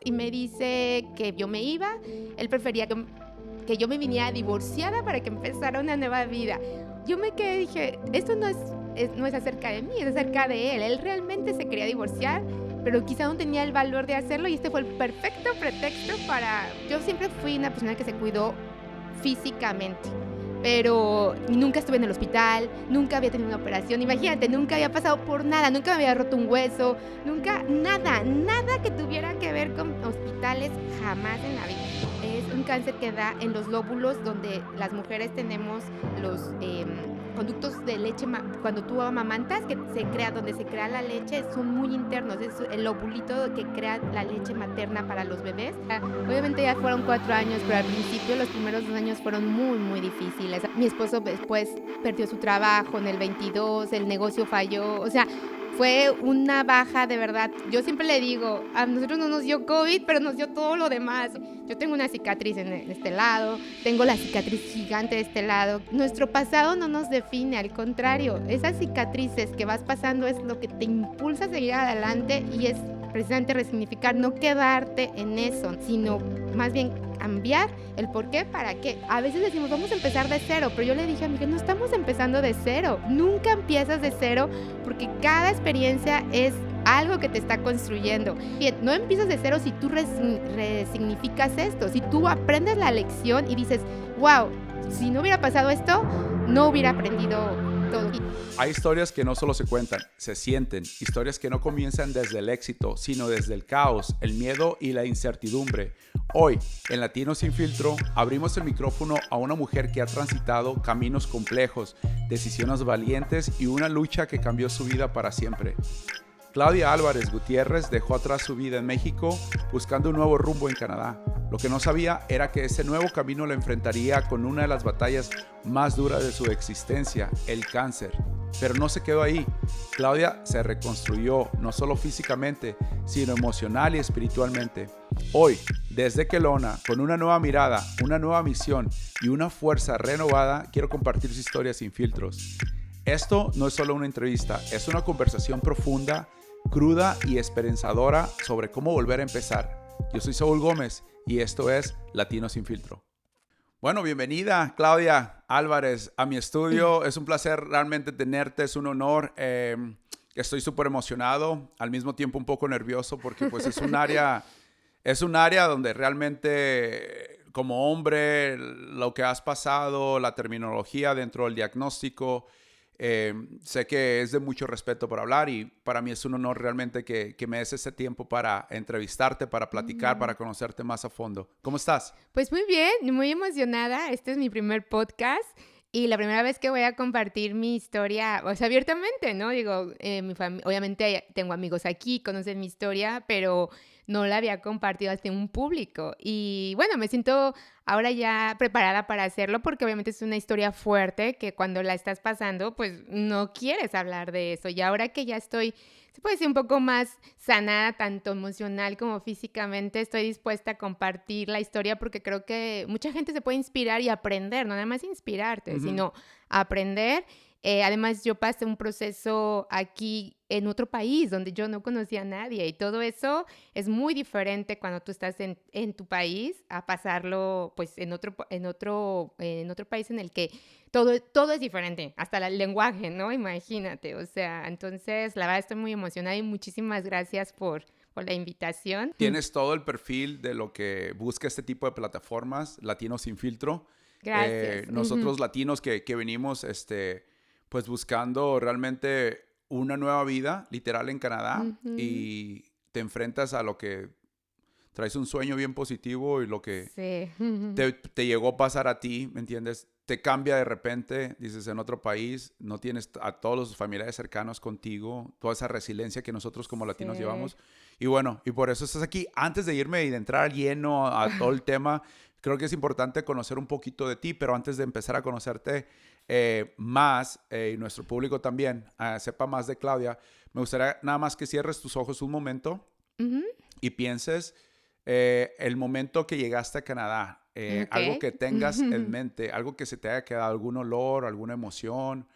y me dice que yo me iba. Él prefería que yo me viniera divorciada para que empezara una nueva vida. Yo me quedé y dije, esto no es acerca de mí, es acerca de él. Él realmente se quería divorciar, pero quizá no tenía el valor de hacerlo y este fue el perfecto pretexto para... Yo siempre fui una persona que se cuidó físicamente, pero nunca estuve en el hospital, nunca había tenido una operación, imagínate, nunca había pasado por nada, nunca me había roto un hueso, nunca, nada que tuviera que ver con hospitales, jamás en la vida. Es un cáncer que da en los lóbulos donde las mujeres tenemos los conductos de leche, cuando tú amamantas, donde se crea la leche, son muy internos, es el lobulito que crea la leche materna para los bebés. Obviamente ya fueron 4 años, pero al principio los primeros 2 años fueron muy difíciles. Mi esposo después perdió su trabajo en el 22, el negocio falló, o sea, fue una baja de verdad. Yo siempre le digo, a nosotros no nos dio COVID, pero nos dio todo lo demás. Yo tengo una cicatriz en este lado, tengo la cicatriz gigante de este lado. Nuestro pasado no nos define, al contrario, esas cicatrices que vas pasando es lo que te impulsa a seguir adelante y es precisamente resignificar, no quedarte en eso, sino más bien cambiar el por qué, para qué. A veces decimos, vamos a empezar de cero, pero yo le dije a Miguel, no estamos empezando de cero, nunca empiezas de cero, porque cada experiencia es algo que te está construyendo. Bien, no empiezas de cero si tú resignificas esto, si tú aprendes la lección y dices, wow, si no hubiera pasado esto, no hubiera aprendido todo. Hay historias que no solo se cuentan, se sienten. Historias que no comienzan desde el éxito, sino desde el caos, el miedo y la incertidumbre. Hoy, en Latinos Sin Filtro, abrimos el micrófono a una mujer que ha transitado caminos complejos, decisiones valientes y una lucha que cambió su vida para siempre. Claudia Álvarez Gutiérrez dejó atrás su vida en México buscando un nuevo rumbo en Canadá. Lo que no sabía era que ese nuevo camino la enfrentaría con una de las batallas más duras de su existencia, el cáncer. Pero no se quedó ahí. Claudia se reconstruyó no solo físicamente, sino emocional y espiritualmente. Hoy, desde Kelowna, con una nueva mirada, una nueva misión y una fuerza renovada, quiero compartir su historia sin filtros. Esto no es solo una entrevista, es una conversación profunda, cruda y esperanzadora sobre cómo volver a empezar. Yo soy Saúl Gómez y esto es Latinos Sin Filtro. Bueno, bienvenida Claudia Álvarez a mi estudio. Es un placer realmente tenerte, es un honor. Estoy súper emocionado, al mismo tiempo un poco nervioso porque pues es un área donde realmente como hombre lo que has pasado, la terminología dentro del diagnóstico, sé que es de mucho respeto para hablar y para mí es un honor realmente que me des ese tiempo para entrevistarte, para platicar, para conocerte más a fondo. ¿Cómo estás? Pues muy bien, muy emocionada. Este es mi primer podcast y la primera vez que voy a compartir mi historia, o sea, abiertamente, ¿no? Digo, obviamente tengo amigos aquí, conocen mi historia, pero no la había compartido ante un público. Y bueno, me siento ahora ya preparada para hacerlo porque obviamente es una historia fuerte que cuando la estás pasando, pues no quieres hablar de eso. Y ahora que ya estoy, se puede decir, un poco más sanada, tanto emocional como físicamente, estoy dispuesta a compartir la historia porque creo que mucha gente se puede inspirar y aprender, no nada más inspirarte, sino aprender. Además, yo pasé un proceso aquí en otro país donde yo no conocía a nadie y todo eso es muy diferente cuando tú estás en tu país a pasarlo pues en otro país en el que todo es diferente, hasta el lenguaje, ¿no? Imagínate, o sea, entonces la verdad estoy muy emocionada y muchísimas gracias por la invitación. Tienes todo el perfil de lo que busca este tipo de plataformas, Latinos Sin Filtro. Gracias. Nosotros latinos que venimos pues buscando realmente una nueva vida, literal en Canadá, y te enfrentas a lo que traes un sueño bien positivo y lo que Sí. te llegó a pasar a ti, ¿me entiendes? Te cambia de repente, dices, en otro país, no tienes a todos los familiares cercanos contigo, toda esa resiliencia que nosotros como latinos Sí. llevamos. Y bueno, y por eso estás aquí. Antes de irme y de entrar al lleno a todo el tema, creo que es importante conocer un poquito de ti, pero antes de empezar a conocerte más, y nuestro público también sepa más de Claudia, me gustaría nada más que cierres tus ojos un momento y pienses el momento que llegaste a Canadá, algo Ok. que tengas en mente, algo que se te haya quedado, algún olor, alguna emoción.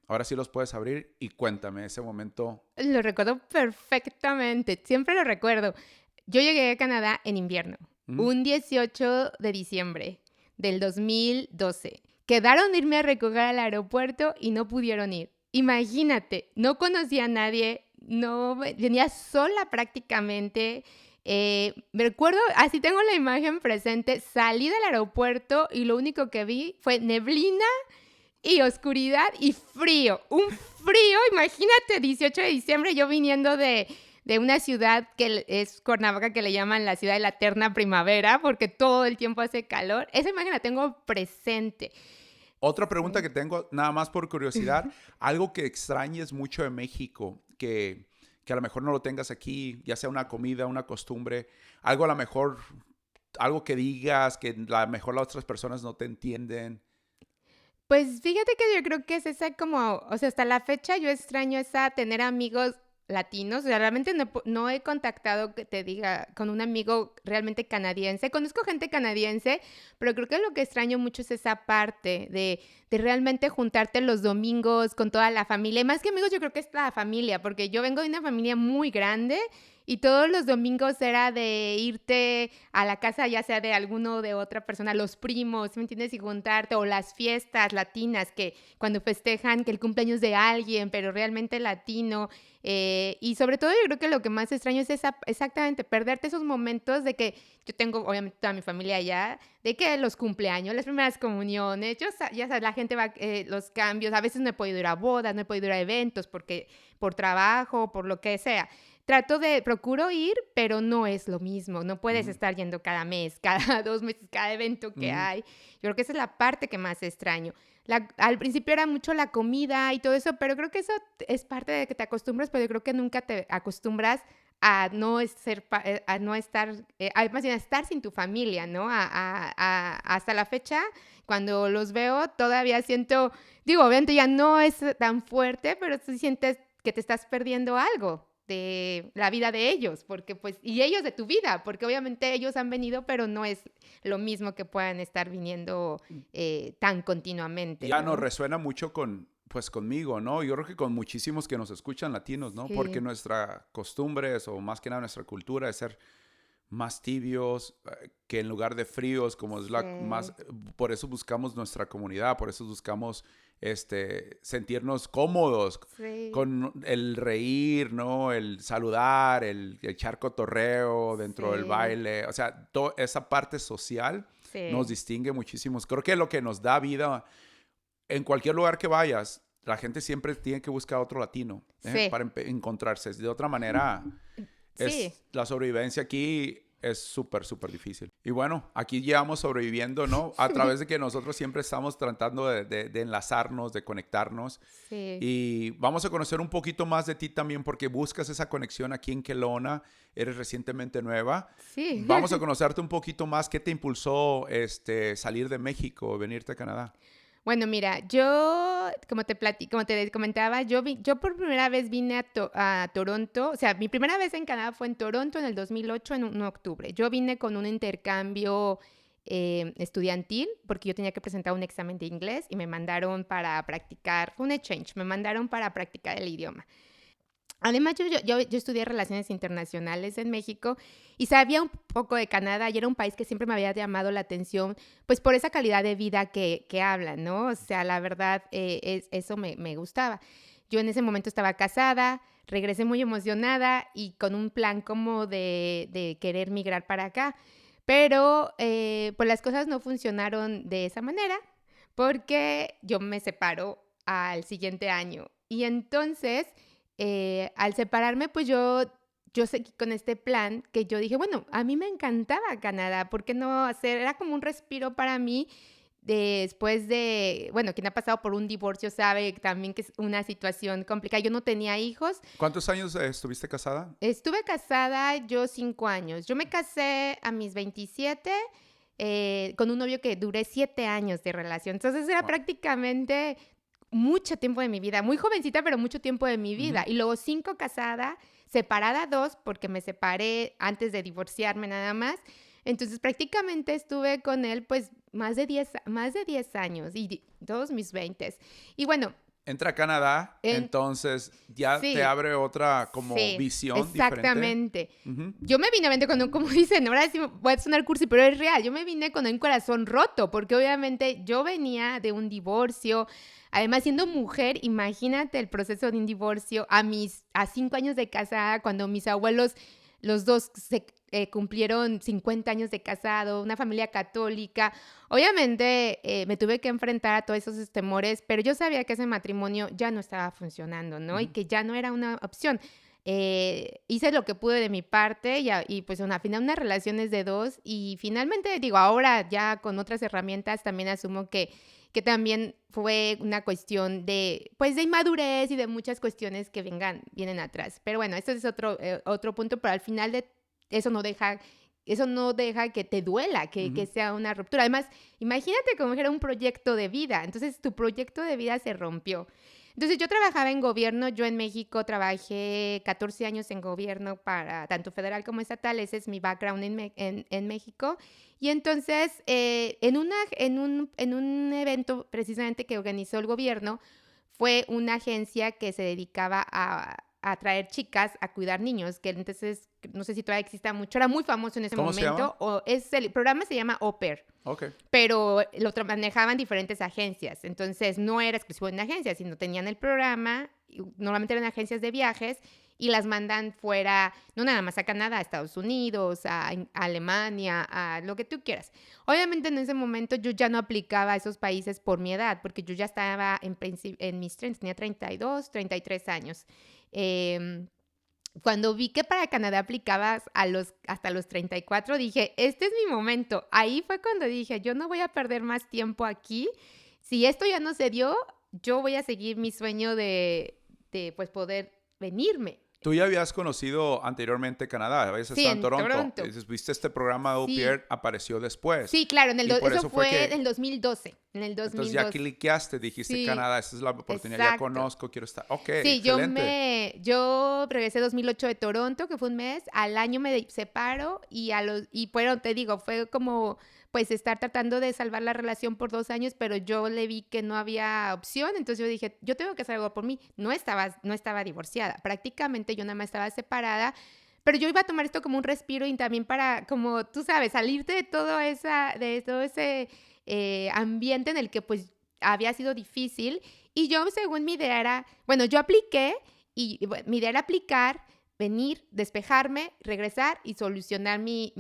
Ahora sí los puedes abrir y cuéntame ese momento. Lo recuerdo perfectamente, siempre lo recuerdo. Yo llegué a Canadá en invierno, un 18 de diciembre del 2012. Quedaron de irme a recoger al aeropuerto y no pudieron ir. Imagínate, no conocía a nadie, no venía sola prácticamente. Me recuerdo, así tengo la imagen presente, salí del aeropuerto y lo único que vi fue neblina y oscuridad y frío. Un frío, imagínate, 18 de diciembre, yo viniendo de una ciudad que es Cuernavaca, que le llaman la ciudad de la eterna primavera, porque todo el tiempo hace calor. Esa imagen la tengo presente. Otra pregunta que tengo, nada más por curiosidad, algo que extrañes mucho de México, que a lo mejor no lo tengas aquí, ya sea una comida, una costumbre, algo a lo mejor, algo que digas, que a lo mejor las otras personas no te entienden. Pues fíjate que yo creo que es esa como, o sea, hasta la fecha yo extraño esa tener amigos latinos. O sea, realmente no he contactado, que te diga, con un amigo realmente canadiense. Conozco gente canadiense, pero creo que lo que extraño mucho es esa parte de realmente juntarte los domingos con toda la familia. Y más que amigos, yo creo que es la familia, porque yo vengo de una familia muy grande y todos los domingos era de irte a la casa, ya sea de alguno o de otra persona, los primos, ¿me entiendes? Y juntarte, o las fiestas latinas, que cuando festejan que el cumpleaños de alguien, pero realmente latino. Y sobre todo yo creo que lo que más extraño es exactamente perderte esos momentos de que yo tengo obviamente toda mi familia allá, de que los cumpleaños, las primeras comuniones, ya sabes, la gente va, los cambios, a veces no he podido ir a bodas, no he podido ir a eventos porque por trabajo, por lo que sea. Procuro ir, pero no es lo mismo. No puedes estar yendo cada mes, cada 2 meses, cada evento que hay. Yo creo que esa es la parte que más extraño. Al principio era mucho la comida y todo eso, pero creo que eso es parte de que te acostumbras, pero yo creo que nunca te acostumbras a no estar, más bien a estar sin tu familia, ¿no? Hasta la fecha, cuando los veo, todavía siento, digo, obviamente ya no es tan fuerte, pero tú sientes que te estás perdiendo algo de la vida de ellos, porque pues, y ellos de tu vida, porque obviamente ellos han venido, pero no es lo mismo que puedan estar viniendo tan continuamente, Ya ¿no? nos resuena mucho conmigo, ¿no? Yo creo que con muchísimos que nos escuchan latinos, ¿no? Sí. Porque nuestra costumbre o más que nada nuestra cultura es ser más tibios, que en lugar de fríos, como es más, por eso buscamos nuestra comunidad, por eso buscamos sentirnos cómodos con el reír, ¿no? El saludar, el echar cotorreo dentro del baile, o sea, esa parte social nos distingue muchísimo. Creo que lo que nos da vida, en cualquier lugar que vayas, la gente siempre tiene que buscar otro latino para encontrarse. De otra manera, la sobrevivencia aquí es súper, súper difícil. Y bueno, aquí llevamos sobreviviendo, ¿no? A través de que nosotros siempre estamos tratando de enlazarnos, de conectarnos. Sí. Y vamos a conocer un poquito más de ti también porque buscas esa conexión aquí en Kelowna. Eres recientemente nueva. Sí. Vamos a conocerte un poquito más. ¿Qué te impulsó salir de México, venirte a Canadá? Bueno, mira, yo, como te comentaba, yo por primera vez vine a Toronto. O sea, mi primera vez en Canadá fue en Toronto en el 2008, en octubre. Yo vine con un intercambio estudiantil, porque yo tenía que presentar un examen de inglés y me mandaron para practicar, fue un exchange, me mandaron para practicar el idioma. Además, yo estudié Relaciones Internacionales en México y sabía un poco de Canadá y era un país que siempre me había llamado la atención, pues por esa calidad de vida que hablan, ¿no? O sea, la verdad, eso me gustaba. Yo en ese momento estaba casada, regresé muy emocionada y con un plan como de querer migrar para acá. Pero pues las cosas no funcionaron de esa manera porque yo me separo al siguiente año. Y entonces, al separarme, pues yo seguí con este plan que yo dije, bueno, a mí me encantaba Canadá, ¿por qué no hacer? Era como un respiro para mí después de, bueno, quien ha pasado por un divorcio sabe también que es una situación complicada. Yo no tenía hijos. ¿Cuántos años estuviste casada? Estuve casada yo 5 años. Yo me casé a mis 27 con un novio que duré 7 años de relación. Entonces era prácticamente mucho tiempo de mi vida. Muy jovencita, pero mucho tiempo de mi vida. Y luego 5 casada, separada 2, porque me separé antes de divorciarme nada más. Entonces prácticamente estuve con él pues más de 10 años y todos mis 20s. Y bueno. Entra a Canadá, entonces ya sí, te abre otra como sí, visión exactamente. diferente. Yo me vine obviamente con un, como dicen, ahora sí voy a sonar cursi, pero es real. Yo me vine con un corazón roto, porque obviamente yo venía de un divorcio. Además, siendo mujer, imagínate el proceso de un divorcio a 5 años de casada, cuando mis abuelos, los dos cumplieron 50 años de casado, una familia católica. Obviamente me tuve que enfrentar a todos esos temores, pero yo sabía que ese matrimonio ya no estaba funcionando, ¿no? Y que ya no era una opción. Hice lo que pude de mi parte y pues al final una relación es de dos y finalmente digo, ahora ya con otras herramientas también asumo que también fue una cuestión de, pues, de inmadurez y de muchas cuestiones que vienen atrás. Pero bueno, eso es otro punto, pero al final eso no deja que te duela, que sea una ruptura. Además, imagínate como que era un proyecto de vida. Entonces, tu proyecto de vida se rompió. Entonces, yo trabajaba en gobierno. Yo en México trabajé 14 años en gobierno para tanto federal como estatal. Ese es mi background en México. Y entonces, en un evento precisamente que organizó el gobierno, fue una agencia que se dedicaba a traer chicas a cuidar niños, que entonces, no sé si todavía exista mucho, era muy famoso en ese ¿Cómo momento. El programa se llama Au Pair. Okay. Pero lo manejaban diferentes agencias, entonces no era exclusivo de una agencia, sino tenían el programa, normalmente eran agencias de viajes y las mandan fuera, no nada más a Canadá, a Estados Unidos, a Alemania, a lo que tú quieras. Obviamente en ese momento yo ya no aplicaba a esos países por mi edad, porque yo ya estaba en mis 30, tenía 32, 33 años. Cuando vi que para Canadá aplicabas hasta los 34, dije, este es mi momento. Ahí fue cuando dije, yo no voy a perder más tiempo aquí. Si esto ya no se dio, yo voy a seguir mi sueño de pues poder venirme. Tú ya habías conocido anteriormente Canadá, habías estado en Toronto. Viste este programa de Au Pair, apareció después. Sí, claro, eso fue en el 2012. Entonces ya cliqueaste, dijiste sí, Canadá, esta es la oportunidad, exacto. Ya conozco, quiero estar. Ok, sí, excelente. yo regresé 2008 de Toronto, que fue un mes, al año me separo y bueno, te digo, fue como pues estar tratando de salvar la relación por 2 años, pero yo le vi que no había opción, entonces yo dije, yo tengo que hacer algo por mí. No estaba divorciada, prácticamente yo nada más estaba separada, pero yo iba a tomar esto como un respiro y también para, como tú sabes, salirte de todo ese ambiente en el que pues había sido difícil. Y yo, según mi idea era, bueno, yo apliqué y mi idea era aplicar, venir, despejarme, regresar y solucionar mi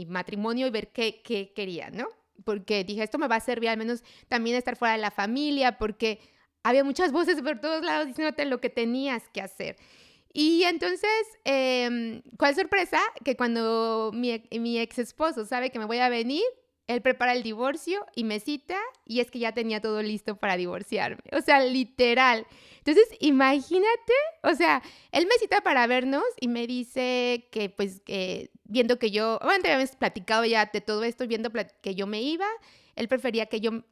matrimonio y ver qué quería, ¿no? Porque dije, esto me va a servir al menos también estar fuera de la familia, porque había muchas voces por todos lados diciéndote lo que tenías que hacer. Y entonces, ¿cuál sorpresa? Que cuando mi ex esposo sabe que me voy a venir, él prepara el divorcio y me cita y es que ya tenía todo listo para divorciarme. O sea, literal. Entonces, imagínate, o sea, él me cita para vernos y me dice que pues viendo que yo, bueno, habíamos platicado ya de todo esto, viendo que yo me iba, él prefería que yo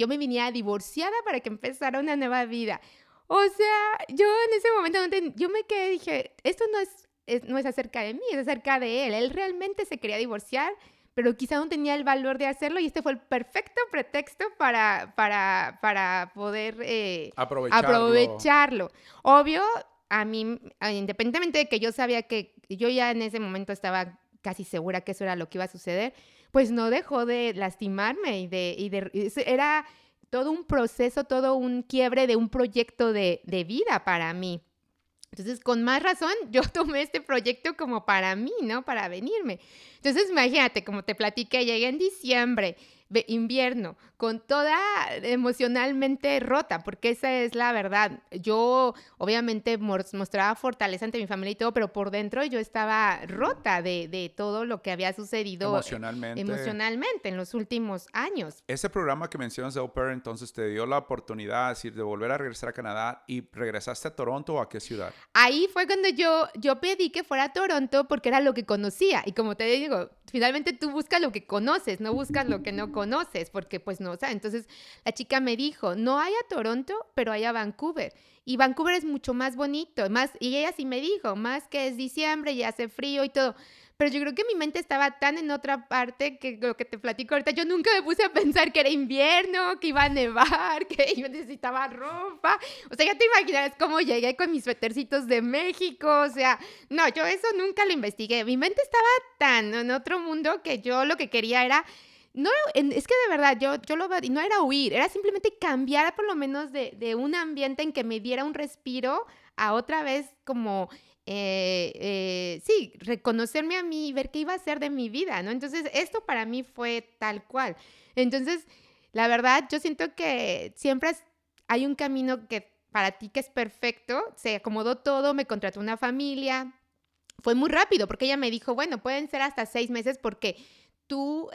me viniera divorciada para que empezara una nueva vida. O sea, yo en ese momento yo me quedé y dije, esto no es acerca de mí, es acerca de él. Él realmente se quería divorciar, pero quizá no tenía el valor de hacerlo y este fue el perfecto pretexto para poder aprovecharlo. Obvio, a mí, independientemente de que yo sabía que yo ya en ese momento estaba casi segura que eso era lo que iba a suceder, pues no dejó de lastimarme era todo un proceso, todo un quiebre de un proyecto de vida para mí. Entonces, con más razón, yo tomé este proyecto como para mí, ¿no? Para venirme. Entonces, imagínate, como te platiqué, llegué en diciembre, invierno, con toda emocionalmente rota, porque esa es la verdad. Yo, obviamente, mostraba fortaleza ante mi familia y todo, pero por dentro yo estaba rota de todo lo que había sucedido emocionalmente en los últimos años. Ese programa que mencionas de Au Pair, entonces, te dio la oportunidad, es decir, de volver a regresar a Canadá y regresaste a Toronto o a qué ciudad? Ahí fue cuando yo pedí que fuera a Toronto porque era lo que conocía. Y como te digo, finalmente tú buscas lo que conoces, no buscas lo que no conoces, porque pues no, o sea, entonces la chica me dijo, no hay a Toronto, pero hay a Vancouver. Y Vancouver es mucho más bonito, y ella sí me dijo, más que es diciembre y hace frío y todo. Pero yo creo que mi mente estaba tan en otra parte que lo que te platico ahorita, yo nunca me puse a pensar que era invierno, que iba a nevar, que yo necesitaba ropa. O sea, ya te imaginarás cómo llegué con mis suétercitos de México. O sea, no, yo eso nunca lo investigué. Mi mente estaba tan en otro mundo que yo lo que quería era... No, es que de verdad, no era huir, era simplemente cambiar por lo menos de un ambiente en que me diera un respiro a otra vez como, sí, reconocerme a mí y ver qué iba a ser de mi vida, ¿no? Entonces, esto para mí fue tal cual. Entonces, la verdad, yo siento que siempre hay un camino que para ti que es perfecto, se acomodó todo, me contrató una familia, fue muy rápido porque ella me dijo, bueno, pueden ser hasta 6 meses porque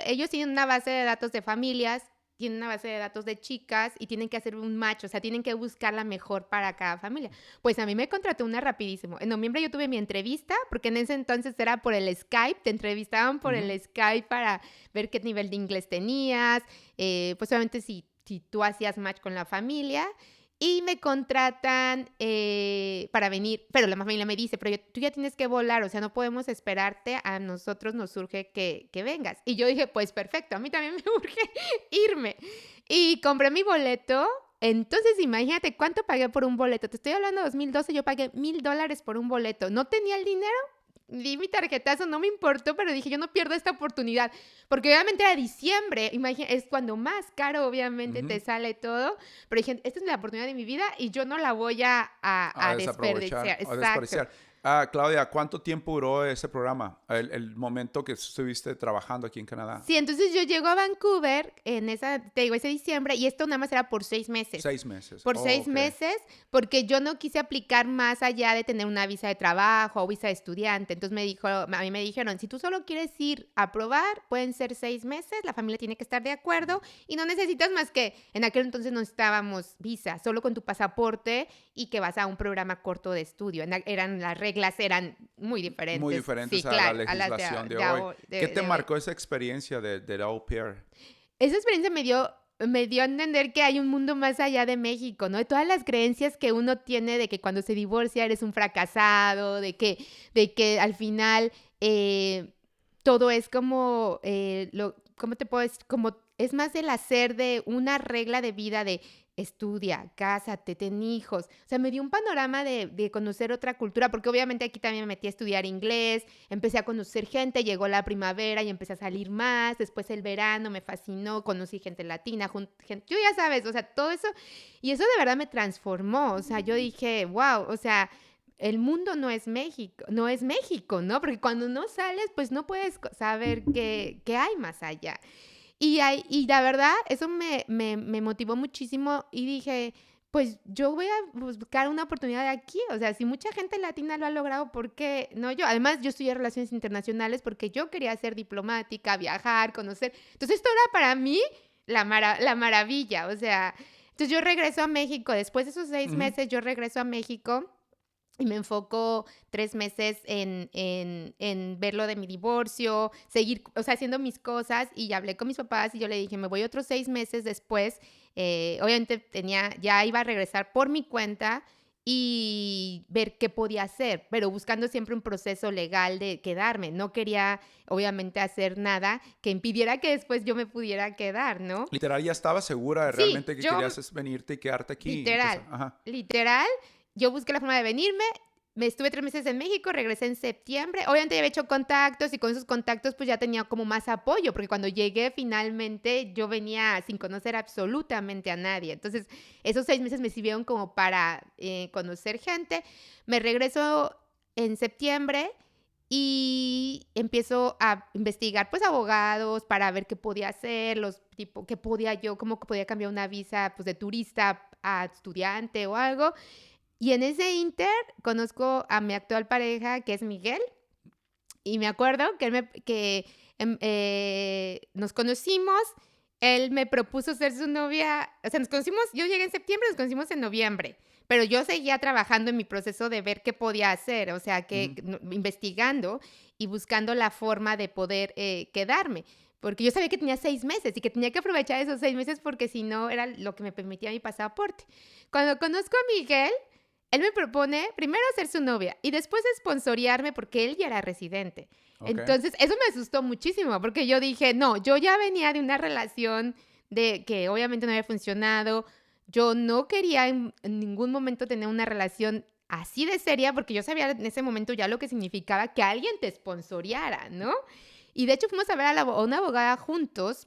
ellos tienen una base de datos de familias, tienen una base de datos de chicas y tienen que hacer un match, o sea, tienen que buscar la mejor para cada familia. Pues a mí me contrató una rapidísimo. En noviembre yo tuve mi entrevista, porque en ese entonces era por el Skype, te entrevistaban por el Skype para ver qué nivel de inglés tenías, pues obviamente si tú hacías match con la familia. Y me contratan para venir, pero la familia me dice, pero tú ya tienes que volar, o sea, no podemos esperarte, a nosotros nos surge que vengas. Y yo dije, pues perfecto, a mí también me urge irme. Y compré mi boleto, entonces imagínate cuánto pagué por un boleto. Te estoy hablando de 2012, yo pagué $1,000 por un boleto. No tenía el dinero, di mi tarjetazo, no me importó, pero dije, yo no pierdo esta oportunidad, porque obviamente era diciembre, es cuando más caro obviamente te sale todo, pero dije, esta es la oportunidad de mi vida y yo no la voy a desperdiciar. A desperdiciar. Claudia, ¿cuánto tiempo duró ese programa? El momento que estuviste trabajando aquí en Canadá. Sí, entonces yo llego a Vancouver ese diciembre, y esto nada más era por 6 meses. 6 meses. Por 6 meses, porque yo no quise aplicar más allá de tener una visa de trabajo o visa de estudiante. Entonces a mí me dijeron, si tú solo quieres ir a probar, pueden ser 6 meses, la familia tiene que estar de acuerdo y no necesitas más que, en aquel entonces no necesitábamos visa, solo con tu pasaporte y que vas a un programa corto de estudio. Las reglas eran muy diferentes. Muy diferentes sí, a claro, la legislación de hoy. ¿Qué te marcó esa experiencia de la au pair? Esa experiencia me dio a entender que hay un mundo más allá de México, ¿no? De todas las creencias que uno tiene de que cuando se divorcia eres un fracasado, de que al final todo es como, ¿cómo te puedo decir? Como es más el hacer de una regla de vida de estudia, cásate, ten hijos. O sea, me dio un panorama de conocer otra cultura, porque obviamente aquí también me metí a estudiar inglés, empecé a conocer gente, llegó la primavera y empecé a salir más, después el verano me fascinó, conocí gente latina, gente, yo ya sabes, o sea, todo eso, y eso de verdad me transformó, o sea, yo dije, wow, o sea, el mundo no es México, ¿no? Porque cuando no sales, pues no puedes saber qué hay más allá. Y la verdad, eso me motivó muchísimo y dije, pues yo voy a buscar una oportunidad aquí. O sea, si mucha gente latina lo ha logrado, ¿por qué no yo? Además, yo estudié Relaciones Internacionales porque yo quería ser diplomática, viajar, conocer. Entonces, esto era para mí la maravilla. O sea, entonces yo regreso a México. Después de esos 6 meses, yo regreso a México. Y me enfoco 3 meses en ver lo de mi divorcio, seguir, o sea, haciendo mis cosas. Y hablé con mis papás y yo le dije, me voy otros 6 meses después. Obviamente ya iba a regresar por mi cuenta y ver qué podía hacer, pero buscando siempre un proceso legal de quedarme. No quería, obviamente, hacer nada que impidiera que después yo me pudiera quedar, ¿no? Literal, ya estaba segura realmente que querías venirte y quedarte aquí. Literal. Yo busqué la forma de venirme, me estuve 3 meses en México, regresé en septiembre. Obviamente ya había hecho contactos y con esos contactos pues ya tenía como más apoyo, porque cuando llegué finalmente yo venía sin conocer absolutamente a nadie. Entonces esos 6 meses me sirvieron como para conocer gente. Me regreso en septiembre y empiezo a investigar pues abogados para ver qué podía hacer, cómo podía cambiar una visa pues de turista a estudiante o algo. Y en ese inter conozco a mi actual pareja, que es Miguel, y me acuerdo que nos conocimos, él me propuso ser su novia, o sea, nos conocimos, yo llegué en septiembre, nos conocimos en noviembre, pero yo seguía trabajando en mi proceso de ver qué podía hacer, o sea, investigando y buscando la forma de poder quedarme. Porque yo sabía que tenía 6 meses y que tenía que aprovechar esos 6 meses porque si no era lo que me permitía mi pasaporte. Cuando conozco a Miguel, él me propone primero ser su novia y después sponsorearme porque él ya era residente. Ok. Entonces, eso me asustó muchísimo porque yo dije, no, yo ya venía de una relación de que obviamente no había funcionado. Yo no quería en ningún momento tener una relación así de seria porque yo sabía en ese momento ya lo que significaba que alguien te sponsoreara, ¿no? Y de hecho fuimos a ver a una abogada juntos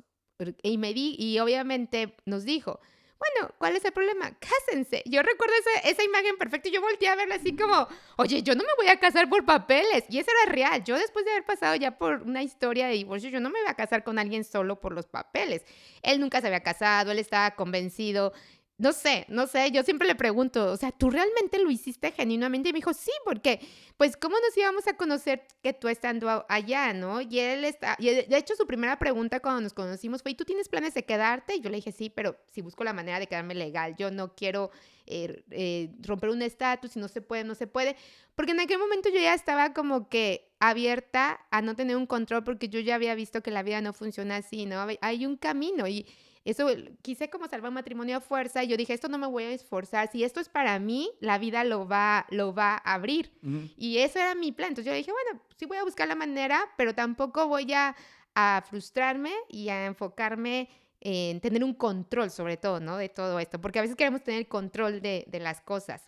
y obviamente nos dijo, bueno, ¿cuál es el problema? Cásense. Yo recuerdo esa imagen perfecta y yo volteé a verla así como, oye, yo no me voy a casar por papeles. Y eso era real. Yo después de haber pasado ya por una historia de divorcio, yo no me voy a casar con alguien solo por los papeles. Él nunca se había casado, él estaba convencido. No sé, yo siempre le pregunto, o sea, ¿tú realmente lo hiciste genuinamente? Y me dijo, sí, porque, pues, ¿cómo nos íbamos a conocer que tú estando allá, no? De hecho, su primera pregunta cuando nos conocimos fue, ¿y tú tienes planes de quedarte? Y yo le dije, sí, pero si busco la manera de quedarme legal, yo no quiero romper un estatus, si no se puede, no se puede, porque en aquel momento yo ya estaba como que abierta a no tener un control, porque yo ya había visto que la vida no funciona así, ¿no? Hay un camino y eso, quise como salvar un matrimonio a fuerza y yo dije, esto no me voy a esforzar, si esto es para mí, la vida lo va a abrir. Ujú. Y eso era mi plan. Entonces yo dije, bueno, sí voy a buscar la manera, pero tampoco voy a frustrarme y a enfocarme en tener un control sobre todo, ¿no? De todo esto, porque a veces queremos tener el control de las cosas.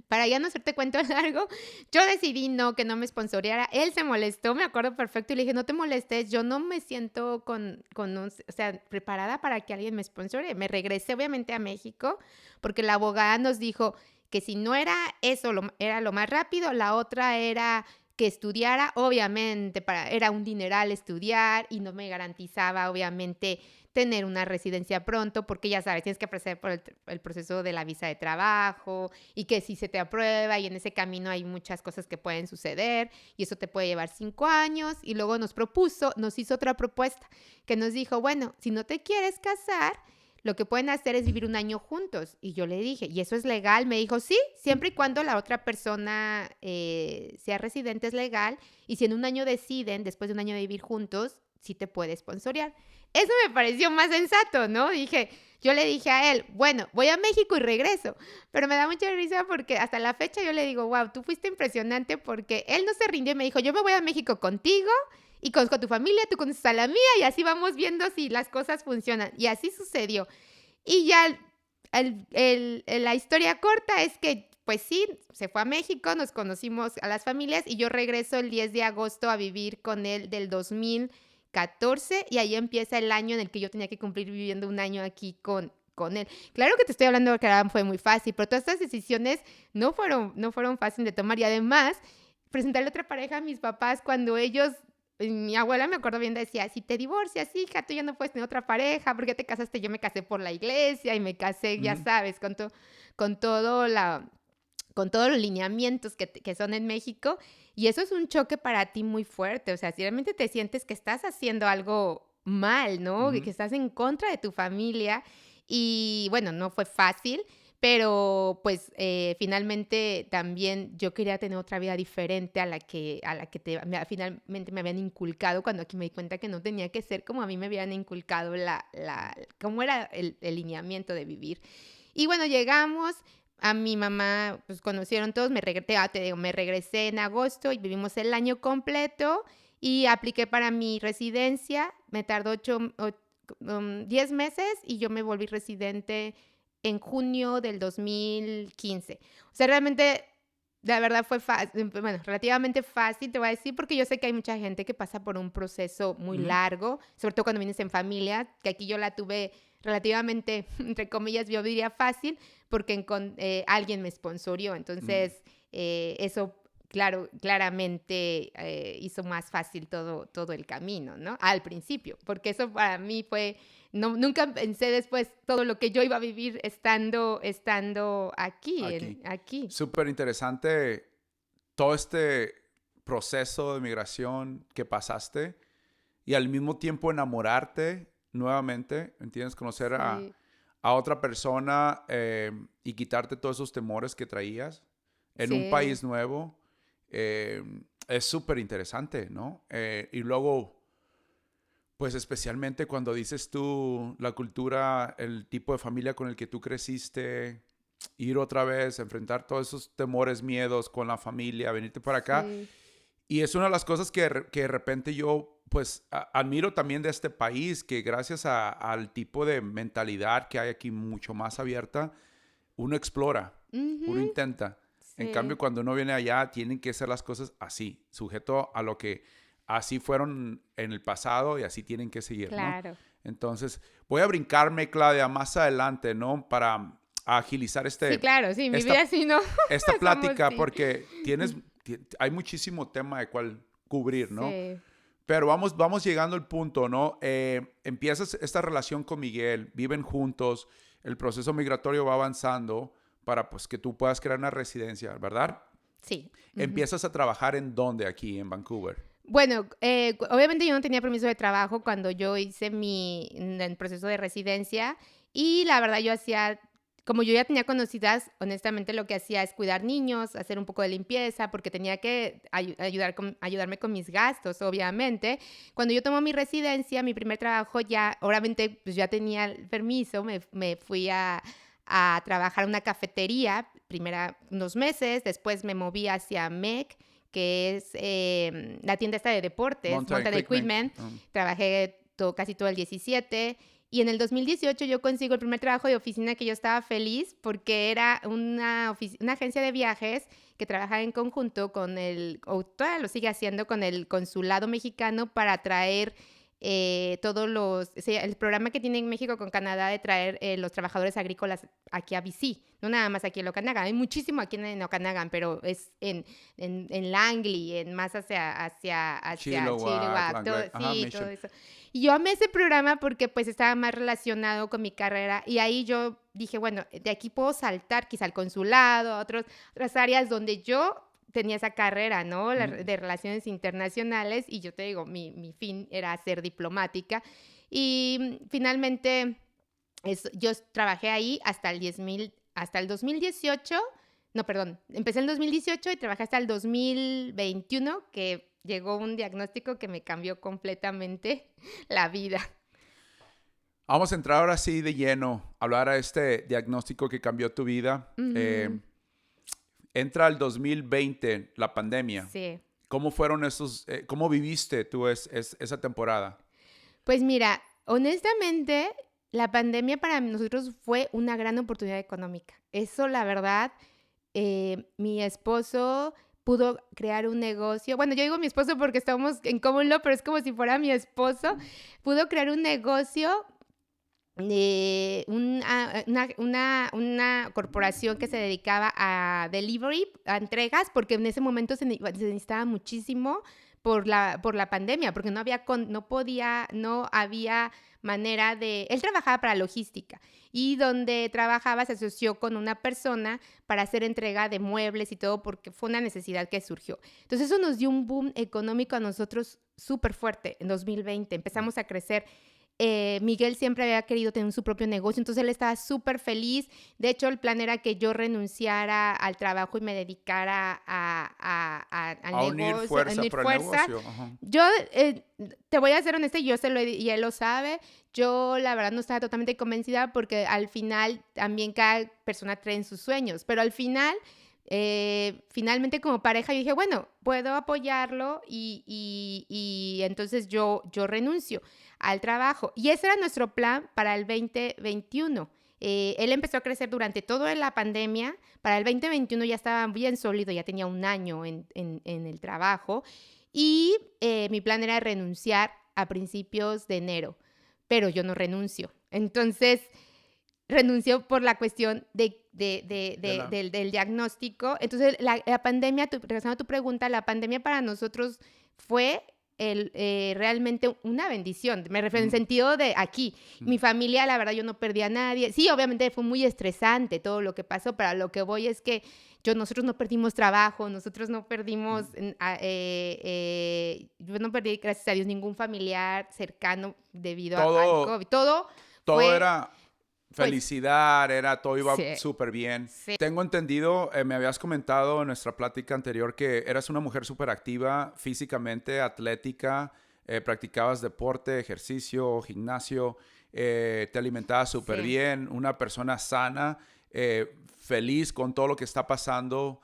Para ya no hacerte cuento largo, yo decidí que no me sponsoreara. Él se molestó, me acuerdo perfecto, y le dije, no te molestes, yo no me siento o sea, preparada para que alguien me sponsore. Me regresé obviamente a México porque la abogada nos dijo que si no era eso, era lo más rápido, la otra era que estudiara, obviamente, era un dineral estudiar y no me garantizaba, obviamente, tener una residencia pronto, porque ya sabes, tienes que pasar por el proceso de la visa de trabajo y que si se te aprueba y en ese camino hay muchas cosas que pueden suceder y eso te puede llevar 5 años y luego nos hizo otra propuesta que nos dijo, bueno, si no te quieres casar, lo que pueden hacer es vivir un año juntos. Y yo le dije, ¿y eso es legal? Me dijo, sí, siempre y cuando la otra persona sea residente es legal y si en un año deciden, después de un año de vivir juntos, sí te puede sponsorear. Eso me pareció más sensato, ¿no? Yo le dije a él, bueno, voy a México y regreso. Pero me da mucha risa porque hasta la fecha yo le digo, wow, tú fuiste impresionante porque él no se rindió y me dijo, yo me voy a México contigo y conozco a tu familia, tú conoces a la mía y así vamos viendo si las cosas funcionan. Y así sucedió. Y ya la historia corta es que, pues sí, se fue a México, nos conocimos a las familias y yo regreso el 10 de agosto a vivir con él del 2014 y ahí empieza el año en el que yo tenía que cumplir viviendo un año aquí con él. Claro que te estoy hablando de que fue muy fácil, pero todas estas decisiones no fueron fáciles de tomar y además presentarle otra pareja a mis papás cuando ellos mi abuela, me acuerdo bien, decía, si te divorcias, hija, tú ya no puedes tener otra pareja, ¿por qué te casaste? Yo me casé por la iglesia y me casé, ya Ujú. sabes, con todo con todos los lineamientos que son en México. Y eso es un choque para ti muy fuerte. O sea, si realmente te sientes que estás haciendo algo mal, ¿no? Que Ujú. estás en contra de tu familia. Y bueno, no fue fácil, pero pues finalmente también yo quería tener otra vida diferente a la que finalmente me habían inculcado cuando aquí me di cuenta que no tenía que ser como a mí me habían inculcado cómo era el lineamiento de vivir. Y bueno, llegamos, a mi mamá, pues conocieron todos, te digo, me regresé en agosto y vivimos el año completo y apliqué para mi residencia, me tardó 10 meses y yo me volví residente en junio del 2015. O sea, realmente, la verdad fue fácil, bueno, relativamente fácil, te voy a decir, porque yo sé que hay mucha gente que pasa por un proceso muy Ujú. largo, sobre todo cuando vienes en familia, que aquí yo la tuve relativamente, entre comillas, yo diría fácil, porque alguien me sponsorió. Mm. Entonces, eso, claro, claramente hizo más fácil todo el camino, ¿no? Al principio, porque eso para mí fue, no, nunca pensé después todo lo que yo iba a vivir estando aquí, Aquí. aquí. Súper interesante todo este proceso de migración que pasaste y al mismo tiempo enamorarte nuevamente, ¿entiendes? Conocer Sí, a otra persona y quitarte todos esos temores que traías en un sí. país nuevo. eh, es súper interesante, ¿no? Y luego, pues especialmente cuando dices tú la cultura, el tipo de familia con el que tú creciste, ir otra vez, enfrentar todos esos temores, miedos con la familia, venirte para acá. Sí. Y es una de las cosas que de repente yo, pues, admiro también de este país, que gracias al tipo de mentalidad que hay aquí mucho más abierta, uno explora, uno Ujú, intenta. En cambio, sí, cuando uno viene allá, tienen que hacer las cosas así, sujeto a lo que así fueron en el pasado y así tienen que seguir, ¿no? claro. Entonces, voy a brincarme, Claudia, más adelante, ¿no? Para agilizar Sí, claro, sí, mi esta, vida sí no, esta somos plática sí. porque hay muchísimo tema de cuál cubrir, ¿no? Sí, Pero vamos llegando al punto, ¿no? Empiezas esta relación con Miguel, viven juntos, el proceso migratorio va avanzando para pues que tú puedas crear una residencia, ¿verdad? sí. Ujú. Empiezas a trabajar en dónde aquí en Vancouver. Bueno, obviamente yo no tenía permiso de trabajo cuando yo hice el proceso de residencia y la verdad yo hacía, como yo ya tenía conocidas, honestamente lo que hacía es cuidar niños, hacer un poco de limpieza, porque tenía que ayudarme con mis gastos, obviamente. Cuando yo tomo mi residencia, mi primer trabajo ya, obviamente pues ya tenía el permiso, me fui a trabajar en una cafetería, primera unos meses, después me moví hacia MEC, que es la tienda esta de deportes, Mountain Mountain Equipment. Equipment. Trabajé casi todo el 17 y en el 2018 yo consigo el primer trabajo de oficina que yo estaba feliz porque era una agencia de viajes que trabajaba en conjunto con o todavía lo sigue haciendo, con el consulado mexicano para traer el programa que tiene en México con Canadá de traer los trabajadores agrícolas aquí a BC, no nada más aquí en Okanagan, hay muchísimo aquí en Okanagan, pero es en Langley, más hacia Chilliwack, Chilliwack, Langway, ajá, sí, todo Mission. eso. Y yo amé ese programa porque pues estaba más relacionado con mi carrera y ahí yo dije, bueno, de aquí puedo saltar quizá al consulado, otras áreas donde yo tenía esa carrera, ¿no? Ujú. De relaciones internacionales y yo te digo, mi fin era ser diplomática y finalmente yo trabajé ahí hasta el 2018, no, perdón, empecé en el 2018 y trabajé hasta el 2021 que llegó un diagnóstico que me cambió completamente la vida. Vamos a entrar ahora sí de lleno a hablar a este diagnóstico que cambió tu vida. Ujú, Entra el 2020, la pandemia. sí. ¿Cómo fueron cómo viviste tú esa temporada? Pues mira, honestamente, la pandemia para nosotros fue una gran oportunidad económica. Eso, la verdad, mi esposo pudo crear un negocio. Bueno, yo digo mi esposo porque estamos en común, pero es como si fuera mi esposo. Pudo crear un negocio de una corporación que se dedicaba a delivery, a entregas, porque en ese momento se necesitaba muchísimo por la pandemia, porque no había manera de... Él trabajaba para logística y donde trabajaba se asoció con una persona para hacer entrega de muebles y todo, porque fue una necesidad que surgió. Entonces eso nos dio un boom económico a nosotros súper fuerte en 2020. Empezamos a crecer. Miguel siempre había querido tener su propio negocio, entonces él estaba súper feliz. De hecho, el plan era que yo renunciara al trabajo y me dedicara al A unir negocio, a fuerza unir para el fuerza. negocio. Ajá. Yo te voy a ser honesta, y él lo sabe. Yo, la verdad, no estaba totalmente convencida porque al final también cada persona trae en sus sueños, pero al final finalmente como pareja yo dije, bueno, puedo apoyarlo y entonces yo renuncio al trabajo. Y ese era nuestro plan para el 2021. Él empezó a crecer durante toda la pandemia. Para el 2021 ya estaba bien sólido, ya tenía un año en el trabajo. Y mi plan era renunciar a principios de enero, pero yo no renuncio. Entonces, renunció por la cuestión De la, del diagnóstico. Entonces, la pandemia, regresando a tu pregunta, la pandemia para nosotros fue realmente una bendición. Me refiero en Ujú, sentido de aquí. ujú. Mi familia, la verdad, yo no perdí a nadie. Sí, obviamente fue muy estresante todo lo que pasó, pero a lo que voy es que nosotros no perdimos trabajo, nosotros no perdimos, yo no perdí, gracias a Dios, ningún familiar cercano debido al Todo, COVID. Todo todo fue, era pues, felicidad, todo iba sí, súper bien. sí, Tengo entendido, me habías comentado en nuestra plática anterior que eras una mujer súper activa, físicamente, atlética, practicabas deporte, ejercicio, gimnasio, te alimentabas súper sí. bien, una persona sana, feliz con todo lo que está pasando.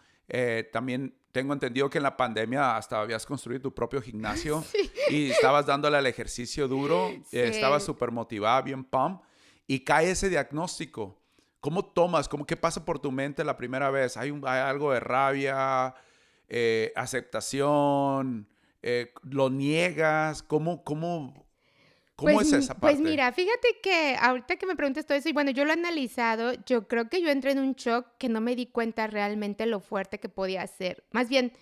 También tengo entendido que en la pandemia hasta habías construido tu propio gimnasio y estabas dándole al ejercicio duro, estabas súper motivada, bien pump, y cae ese diagnóstico. ¿Cómo tomas? ¿Qué pasa por tu mente la primera vez? ¿Hay algo de rabia, aceptación? ¿Lo niegas? ¿Cómo es esa parte? Pues mira, fíjate que ahorita que me preguntas todo eso, y bueno, yo lo he analizado, yo creo que yo entré en un shock que no me di cuenta realmente lo fuerte que podía ser. Más bien,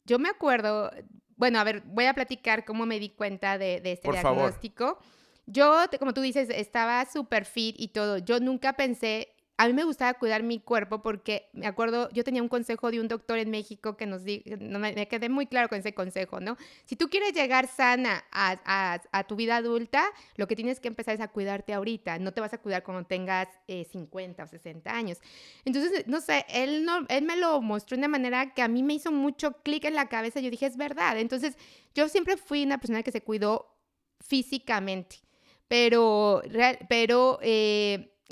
yo me acuerdo, bueno, a ver, voy a platicar cómo me di cuenta de este Por favor. diagnóstico. Yo, como tú dices, estaba súper fit y todo. Yo nunca pensé, a mí me gustaba cuidar mi cuerpo porque me acuerdo, yo tenía un consejo de un doctor en México que nos dijo, no, me quedé muy claro con ese consejo, ¿no? Si tú quieres llegar sana a tu vida adulta, lo que tienes que empezar es a cuidarte ahorita. No te vas a cuidar cuando tengas 50 o 60 años. Entonces, no sé, él me lo mostró de una manera que a mí me hizo mucho clic en la cabeza. Yo dije, es verdad. Entonces, yo siempre fui una persona que se cuidó físicamente, pero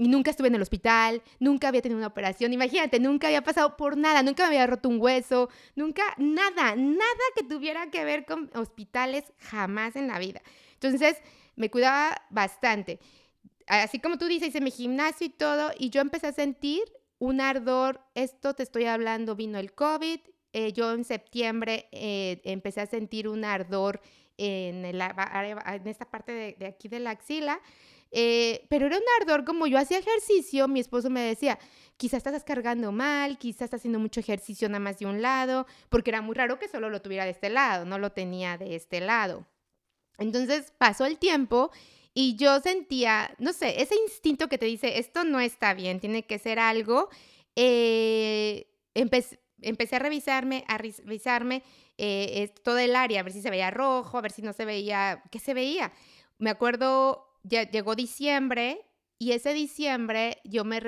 y nunca estuve en el hospital, nunca había tenido una operación, imagínate, nunca había pasado por nada, nunca me había roto un hueso, nunca, nada que tuviera que ver con hospitales, jamás en la vida. Entonces, me cuidaba bastante. Así como tú dices, hice mi gimnasio y todo, y yo empecé a sentir un ardor. Esto te estoy hablando, vino el COVID, yo en septiembre empecé a sentir un ardor en esta parte de aquí de la axila. Pero era un ardor, como yo hacía ejercicio, mi esposo me decía, quizás estás cargando mal, quizás estás haciendo mucho ejercicio nada más de un lado, porque era muy raro que solo lo tuviera de este lado, no lo tenía de este lado. Entonces pasó el tiempo y yo sentía, no sé, ese instinto que te dice, esto no está bien, tiene que ser algo. Empecé a revisarme todo el área, a ver si se veía rojo, a ver si no se veía, ¿qué se veía? Me acuerdo, ya llegó diciembre y ese diciembre yo me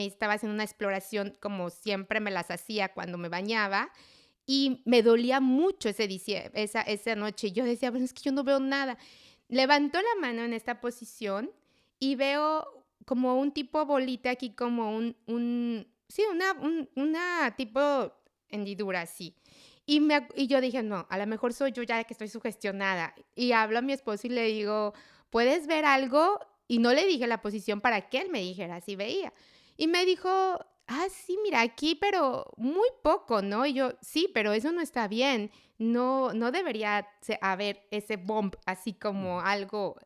estaba haciendo una exploración como siempre me las hacía cuando me bañaba y me dolía mucho esa noche. Yo decía, bueno, es que yo no veo nada. Levanto la mano en esta posición y veo como un tipo bolita aquí, como una tipo hendidura así. Y yo dije, no, a lo mejor soy yo ya que estoy sugestionada. Y hablo a mi esposo y le digo, ¿puedes ver algo? Y no le dije la posición para que él me dijera si veía. Y me dijo, sí, mira, aquí, pero muy poco, ¿no? Y yo, sí, pero eso no está bien. No debería haber ese bump, así como algo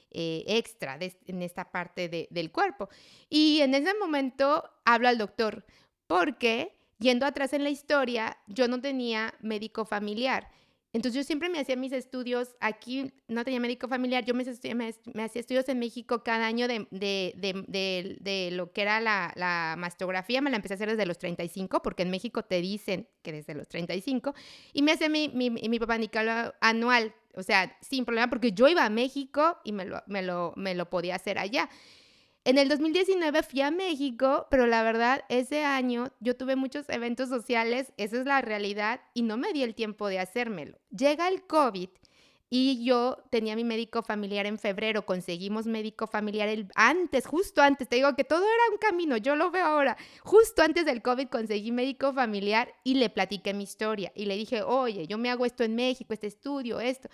extra en esta parte del cuerpo. Y en ese momento hablo al doctor, porque yendo atrás en la historia, yo no tenía médico familiar. Entonces yo siempre me hacía mis estudios, aquí no tenía médico familiar, yo me hacía estudios en México cada año de lo que era la mastografía, me la empecé a hacer desde los 35, porque en México te dicen que desde los 35, y me hacía mi papá Nicolau anual, o sea, sin problema, porque yo iba a México y me lo podía hacer allá. En el 2019 fui a México, pero la verdad, ese año yo tuve muchos eventos sociales, esa es la realidad, y no me di el tiempo de hacérmelo. Llega el COVID y yo tenía mi médico familiar en febrero, conseguimos médico familiar justo antes, te digo que todo era un camino, yo lo veo ahora. Justo antes del COVID conseguí médico familiar y le platiqué mi historia y le dije, oye, yo me hago esto en México, este estudio, esto.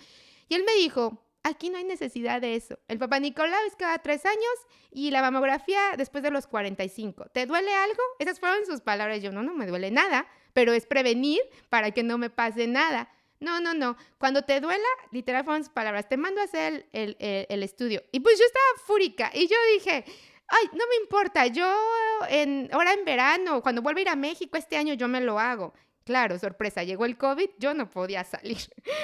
Y él me dijo, aquí no hay necesidad de eso. El Papá Nicolau es cada 3 años y la mamografía después de los 45. ¿Te duele algo? Esas fueron sus palabras. Yo, no me duele nada, pero es prevenir para que no me pase nada. No. Cuando te duela, literal fueron sus palabras. Te mando a hacer el estudio. Y pues yo estaba fúrica y yo dije, ay, no me importa. Ahora en verano, cuando vuelva a ir a México este año, yo me lo hago. Claro, sorpresa, llegó el COVID, yo no podía salir.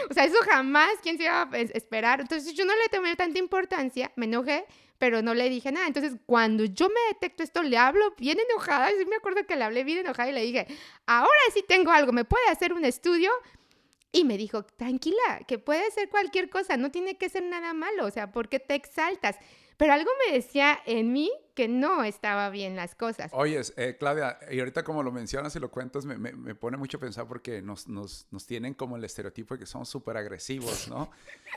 O sea, eso jamás, ¿quién se iba a esperar? Entonces yo no le tomé tanta importancia, me enojé, pero no le dije nada. Entonces cuando yo me detecto esto, le hablo bien enojada. Sí me acuerdo que le hablé bien enojada y le dije, ahora sí tengo algo, ¿me puede hacer un estudio? Y me dijo, tranquila, que puede ser cualquier cosa, no tiene que ser nada malo, o sea, ¿por qué te exaltas? Pero algo me decía en mí que no estaba bien las cosas. Oye, Claudia, y ahorita como lo mencionas y lo cuentas, me pone mucho a pensar porque nos tienen como el estereotipo de que somos súper agresivos, ¿no?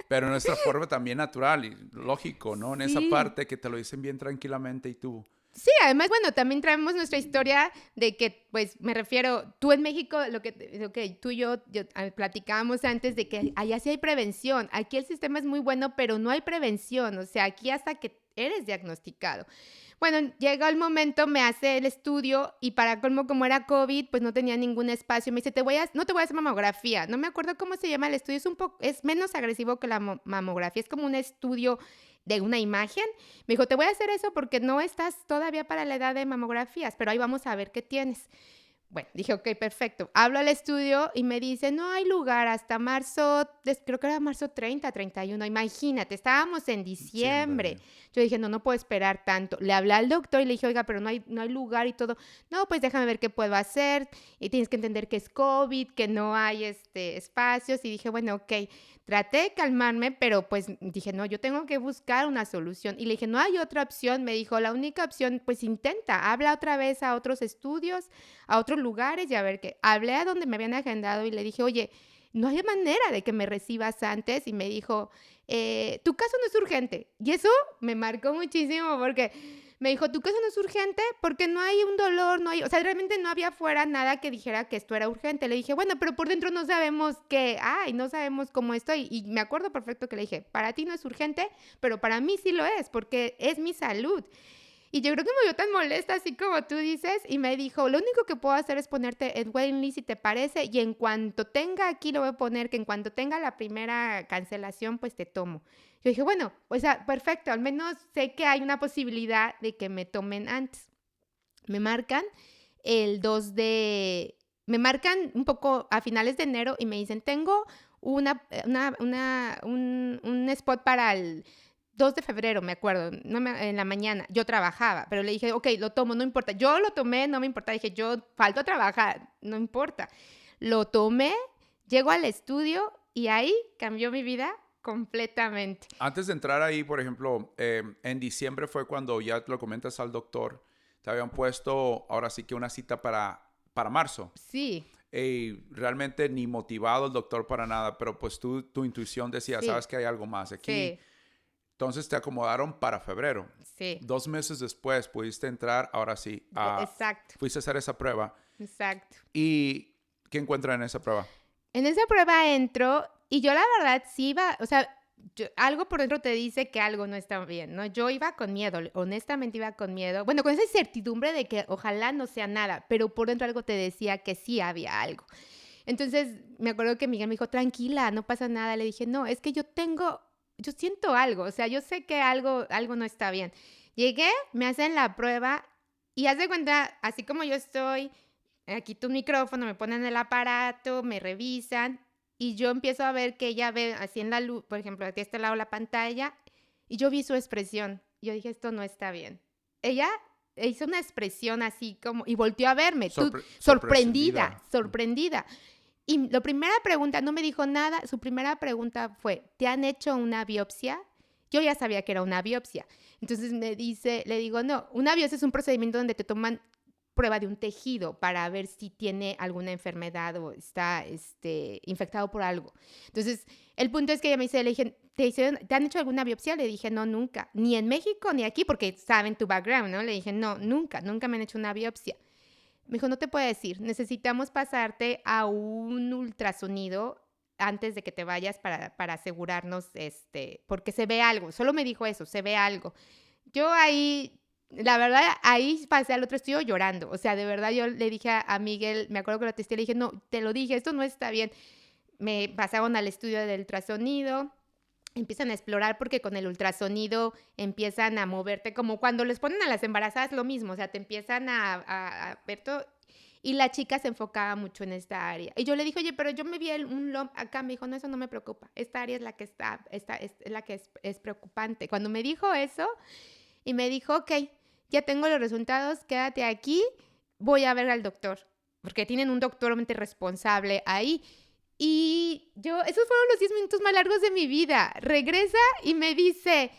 Pero nuestra forma también natural y lógico, ¿no? En esa parte que te lo dicen bien tranquilamente y tú Sí, además, bueno, también traemos nuestra historia de que, pues, me refiero, tú en México, lo que tú y yo platicábamos antes de que allá sí hay prevención. Aquí el sistema es muy bueno, pero no hay prevención. O sea, aquí hasta que eres diagnosticado. Bueno, llega el momento, me hace el estudio y para colmo, como era COVID, pues no tenía ningún espacio. Me dice, no te voy a hacer mamografía. No me acuerdo cómo se llama el estudio. Es menos agresivo que la mamografía. Es como un estudio de una imagen. Me dijo, te voy a hacer eso porque no estás todavía para la edad de mamografías, pero ahí vamos a ver qué tienes. Bueno, dije, ok, perfecto. Hablo al estudio y me dice, no hay lugar hasta marzo, creo que era marzo 30, 31. Imagínate, estábamos en diciembre. Yo dije, no puedo esperar tanto. Le hablé al doctor y le dije, oiga, pero no hay lugar y todo. No, pues déjame ver qué puedo hacer. Y tienes que entender que es COVID, que no hay espacios. Y dije, bueno, ok. Traté de calmarme, pero pues dije, no, yo tengo que buscar una solución. Y le dije, no hay otra opción. Me dijo, la única opción, pues intenta, habla otra vez a otros estudios, a otros lugares y a ver qué. Hablé a donde me habían agendado y le dije, oye, no hay manera de que me recibas antes. Y me dijo, tu caso no es urgente. Y eso me marcó muchísimo porque me dijo, tu caso no es urgente porque no hay un dolor, o sea, realmente no había afuera nada que dijera que esto era urgente. Le dije, bueno, pero por dentro no sabemos qué hay, no sabemos cómo estoy. Y me acuerdo perfecto que le dije, para ti no es urgente, pero para mí sí lo es porque es mi salud. Y yo creo que me vio tan molesta, así como tú dices, y me dijo, lo único que puedo hacer es ponerte en waiting list si te parece, y en cuanto tenga, aquí lo voy a poner, que en cuanto tenga la primera cancelación, pues te tomo. Yo dije, bueno, o sea, perfecto, al menos sé que hay una posibilidad de que me tomen antes. Me marcan me marcan un poco a finales de enero y me dicen, tengo un spot para el 2 de febrero, me acuerdo, en la mañana. Yo trabajaba, pero le dije, ok, lo tomo, no importa. Yo lo tomé, no me importa. Dije, yo falto a trabajar, no importa. Lo tomé, llego al estudio y ahí cambió mi vida completamente. Antes de entrar ahí, por ejemplo, en diciembre fue cuando ya lo comentas al doctor, te habían puesto ahora sí que una cita para marzo. Sí. Realmente ni motivado el doctor para nada, pero pues tu intuición decía, Sí. sabes que hay algo más aquí. Sí. Entonces te acomodaron para febrero. Sí. 2 meses después pudiste entrar, ahora sí. Exacto. Fuiste a hacer esa prueba. Exacto. ¿Y qué encuentran en esa prueba? En esa prueba entro y yo la verdad sí iba, o sea, algo por dentro te dice que algo no está bien, ¿no? Yo iba con miedo, honestamente iba con miedo. Bueno, con esa incertidumbre de que ojalá no sea nada, pero por dentro algo te decía que sí había algo. Entonces, me acuerdo que Miguel me dijo, tranquila, no pasa nada. Le dije, no, es que yo siento algo, o sea, yo sé que algo no está bien. Llegué, me hacen la prueba y haz de cuenta, así como yo estoy, aquí tu micrófono, me ponen el aparato, me revisan y yo empiezo a ver que ella ve así en la luz, por ejemplo, aquí a este lado la pantalla, y yo vi su expresión. Yo dije, esto no está bien. Ella hizo una expresión así como, y volteó a verme, sorprendida. Y la primera pregunta, no me dijo nada, su primera pregunta fue, ¿te han hecho una biopsia? Yo ya sabía que era una biopsia. Entonces le digo, no, una biopsia es un procedimiento donde te toman prueba de un tejido para ver si tiene alguna enfermedad o está infectado por algo. Entonces, el punto es que ella me dice, le dije, ¿te han hecho alguna biopsia? Le dije, no, nunca. Ni en México ni aquí, porque saben tu background, ¿no? Le dije, no, nunca me han hecho una biopsia. Me dijo, no te puedo decir, necesitamos pasarte a un ultrasonido antes de que te vayas para asegurarnos, porque se ve algo. Solo me dijo eso, se ve algo. Yo ahí, la verdad, ahí pasé al otro estudio llorando. O sea, de verdad yo le dije a Miguel, me acuerdo que lo testé, le dije, no, te lo dije, esto no está bien. Me pasaron al estudio del ultrasonido. Empiezan a explorar porque con el ultrasonido empiezan a moverte, como cuando les ponen a las embarazadas lo mismo, o sea, te empiezan a ver todo. Y la chica se enfocaba mucho en esta área. Y yo le dije, oye, pero yo me vi un lump acá. Me dijo, no, eso no me preocupa. Esta área es la que es la que es preocupante. Cuando me dijo eso y me dijo, ok, ya tengo los resultados, quédate aquí, voy a ver al doctor. Porque tienen un doctor obviamente responsable ahí. Y esos fueron los 10 minutos más largos de mi vida. Regresa y me dice,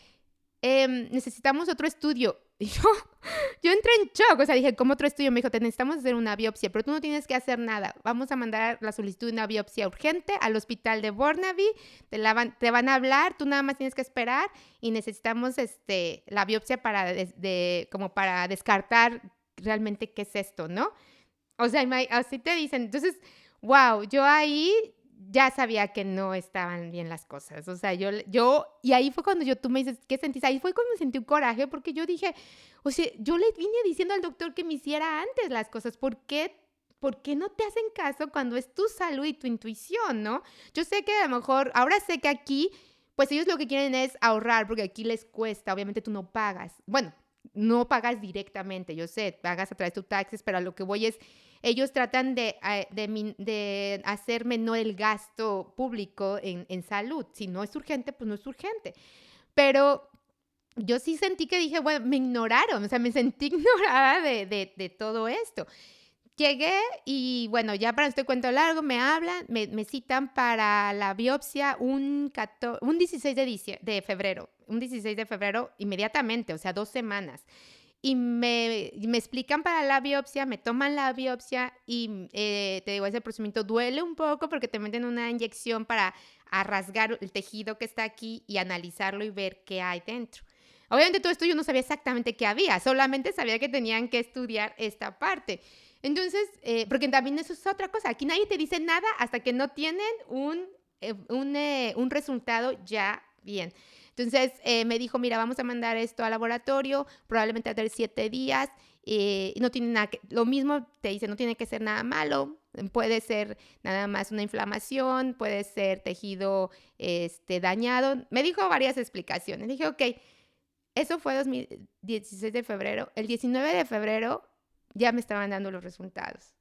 necesitamos otro estudio. Y yo entré en shock, o sea, dije, ¿cómo otro estudio? Me dijo, te necesitamos hacer una biopsia, pero tú no tienes que hacer nada. Vamos a mandar la solicitud de una biopsia urgente al hospital de Burnaby, te van a hablar, tú nada más tienes que esperar y necesitamos la biopsia para, como para descartar realmente qué es esto, ¿no? O sea, así te dicen. Entonces, wow, yo ahí ya sabía que no estaban bien las cosas. O sea, y ahí fue cuando tú me dices, ¿qué sentís? Ahí fue cuando me sentí un coraje porque yo dije, o sea, yo le vine diciendo al doctor que me hiciera antes las cosas. ¿Por qué no te hacen caso cuando es tu salud y tu intuición, no? Yo sé que a lo mejor, ahora sé que aquí, pues ellos lo que quieren es ahorrar porque aquí les cuesta, obviamente tú no pagas. Bueno, no pagas directamente, yo sé, pagas a través de tus taxes, pero a lo que voy es, ellos tratan de hacer menor el gasto público en salud. Si no es urgente, pues no es urgente. Pero yo sí sentí que dije, bueno, me ignoraron, o sea, me sentí ignorada de todo esto. Llegué y, bueno, ya para este cuento largo, me hablan, me citan para la biopsia un 16 de febrero. Un 16 de febrero inmediatamente, o sea, 2 semanas. Y me explican para la biopsia, me toman la biopsia y te digo, ese procedimiento duele un poco porque te meten una inyección para rasgar el tejido que está aquí y analizarlo y ver qué hay dentro. Obviamente todo esto yo no sabía exactamente qué había, solamente sabía que tenían que estudiar esta parte. Entonces, porque también eso es otra cosa, aquí nadie te dice nada hasta que no tienen un resultado ya bien. Entonces me dijo, mira, vamos a mandar esto al laboratorio, probablemente a tener 7 días, no tiene nada lo mismo te dice, no tiene que ser nada malo, puede ser nada más una inflamación, puede ser tejido dañado. Me dijo varias explicaciones. Dije, ok, eso fue 16 de febrero. El 19 de febrero ya me estaban dando los resultados.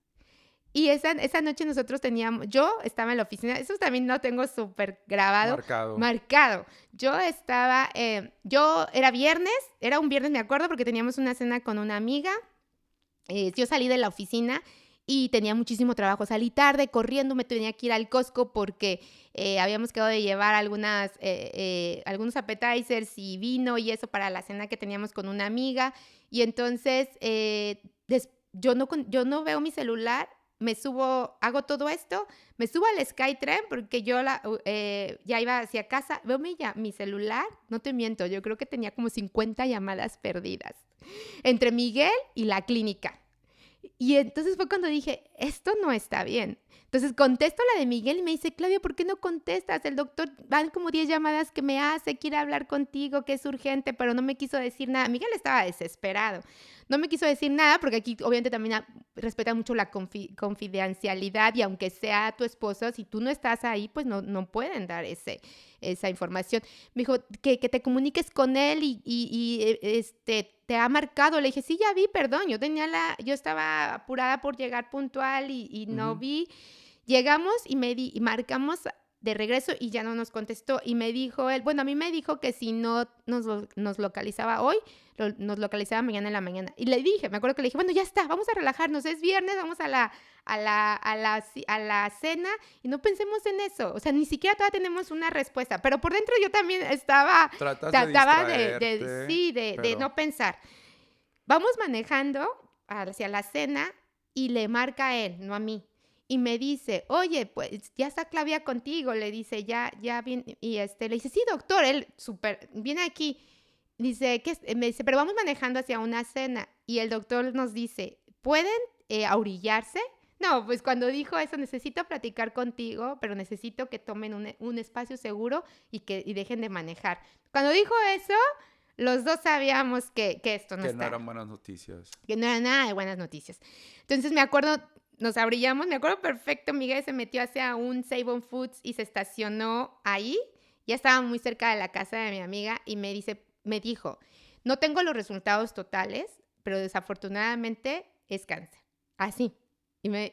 Y esa noche nosotros yo estaba en la oficina, eso también lo tengo súper grabado. Marcado. Yo era un viernes, me acuerdo, porque teníamos una cena con una amiga. Yo salí de la oficina y tenía muchísimo trabajo. Salí tarde, corriendo, me tenía que ir al Costco porque habíamos quedado de llevar algunos appetizers y vino y eso para la cena que teníamos con una amiga. Y entonces yo no veo mi celular. Hago todo esto, me subo al SkyTrain porque yo ya iba hacia casa, veo mi celular, no te miento, yo creo que tenía como 50 llamadas perdidas entre Miguel y la clínica. Y entonces fue cuando dije, esto no está bien. Entonces contesto la de Miguel y me dice, Claudia, ¿por qué no contestas? El doctor, van como 10 llamadas que me hace, quiere hablar contigo, que es urgente, pero no me quiso decir nada. Miguel estaba desesperado. No me quiso decir nada porque aquí obviamente también respetan mucho la confidencialidad y aunque sea tu esposo, si tú no estás ahí, pues no pueden dar esa información. Me dijo que te comuniques con él y te ha marcado. Le dije, sí, ya vi, perdón, yo estaba apurada por llegar puntual y no vi. Llegamos y marcamos de regreso y ya no nos contestó. Y me dijo él, bueno, a mí me dijo que si no nos localizaba hoy, nos localizaba mañana en la mañana. Y le dije, me acuerdo que le dije, bueno, ya está, vamos a relajarnos, es viernes, vamos a la cena y no pensemos en eso. O sea, ni siquiera todavía tenemos una respuesta. Pero por dentro yo también trataba de no pensar. Vamos manejando hacia la cena y le marca a él, no a mí. Y me dice, oye, pues ya está Claudia contigo. Le dice, ya viene. Y le dice, sí, doctor, él viene aquí. Me dice, pero vamos manejando hacia una cena. Y el doctor nos dice, ¿pueden ahorillarse? No, pues cuando dijo eso, necesito platicar contigo, pero necesito que tomen un espacio seguro y dejen de manejar. Cuando dijo eso, los dos sabíamos que esto que no eran buenas noticias. Que no era nada de buenas noticias. Entonces me acuerdo, nos abrillamos, me acuerdo perfecto, Miguel se metió hacia un Save-On Foods y se estacionó ahí. Ya estaba muy cerca de la casa de mi amiga y me dijo, no tengo los resultados totales, pero desafortunadamente es cáncer. Así.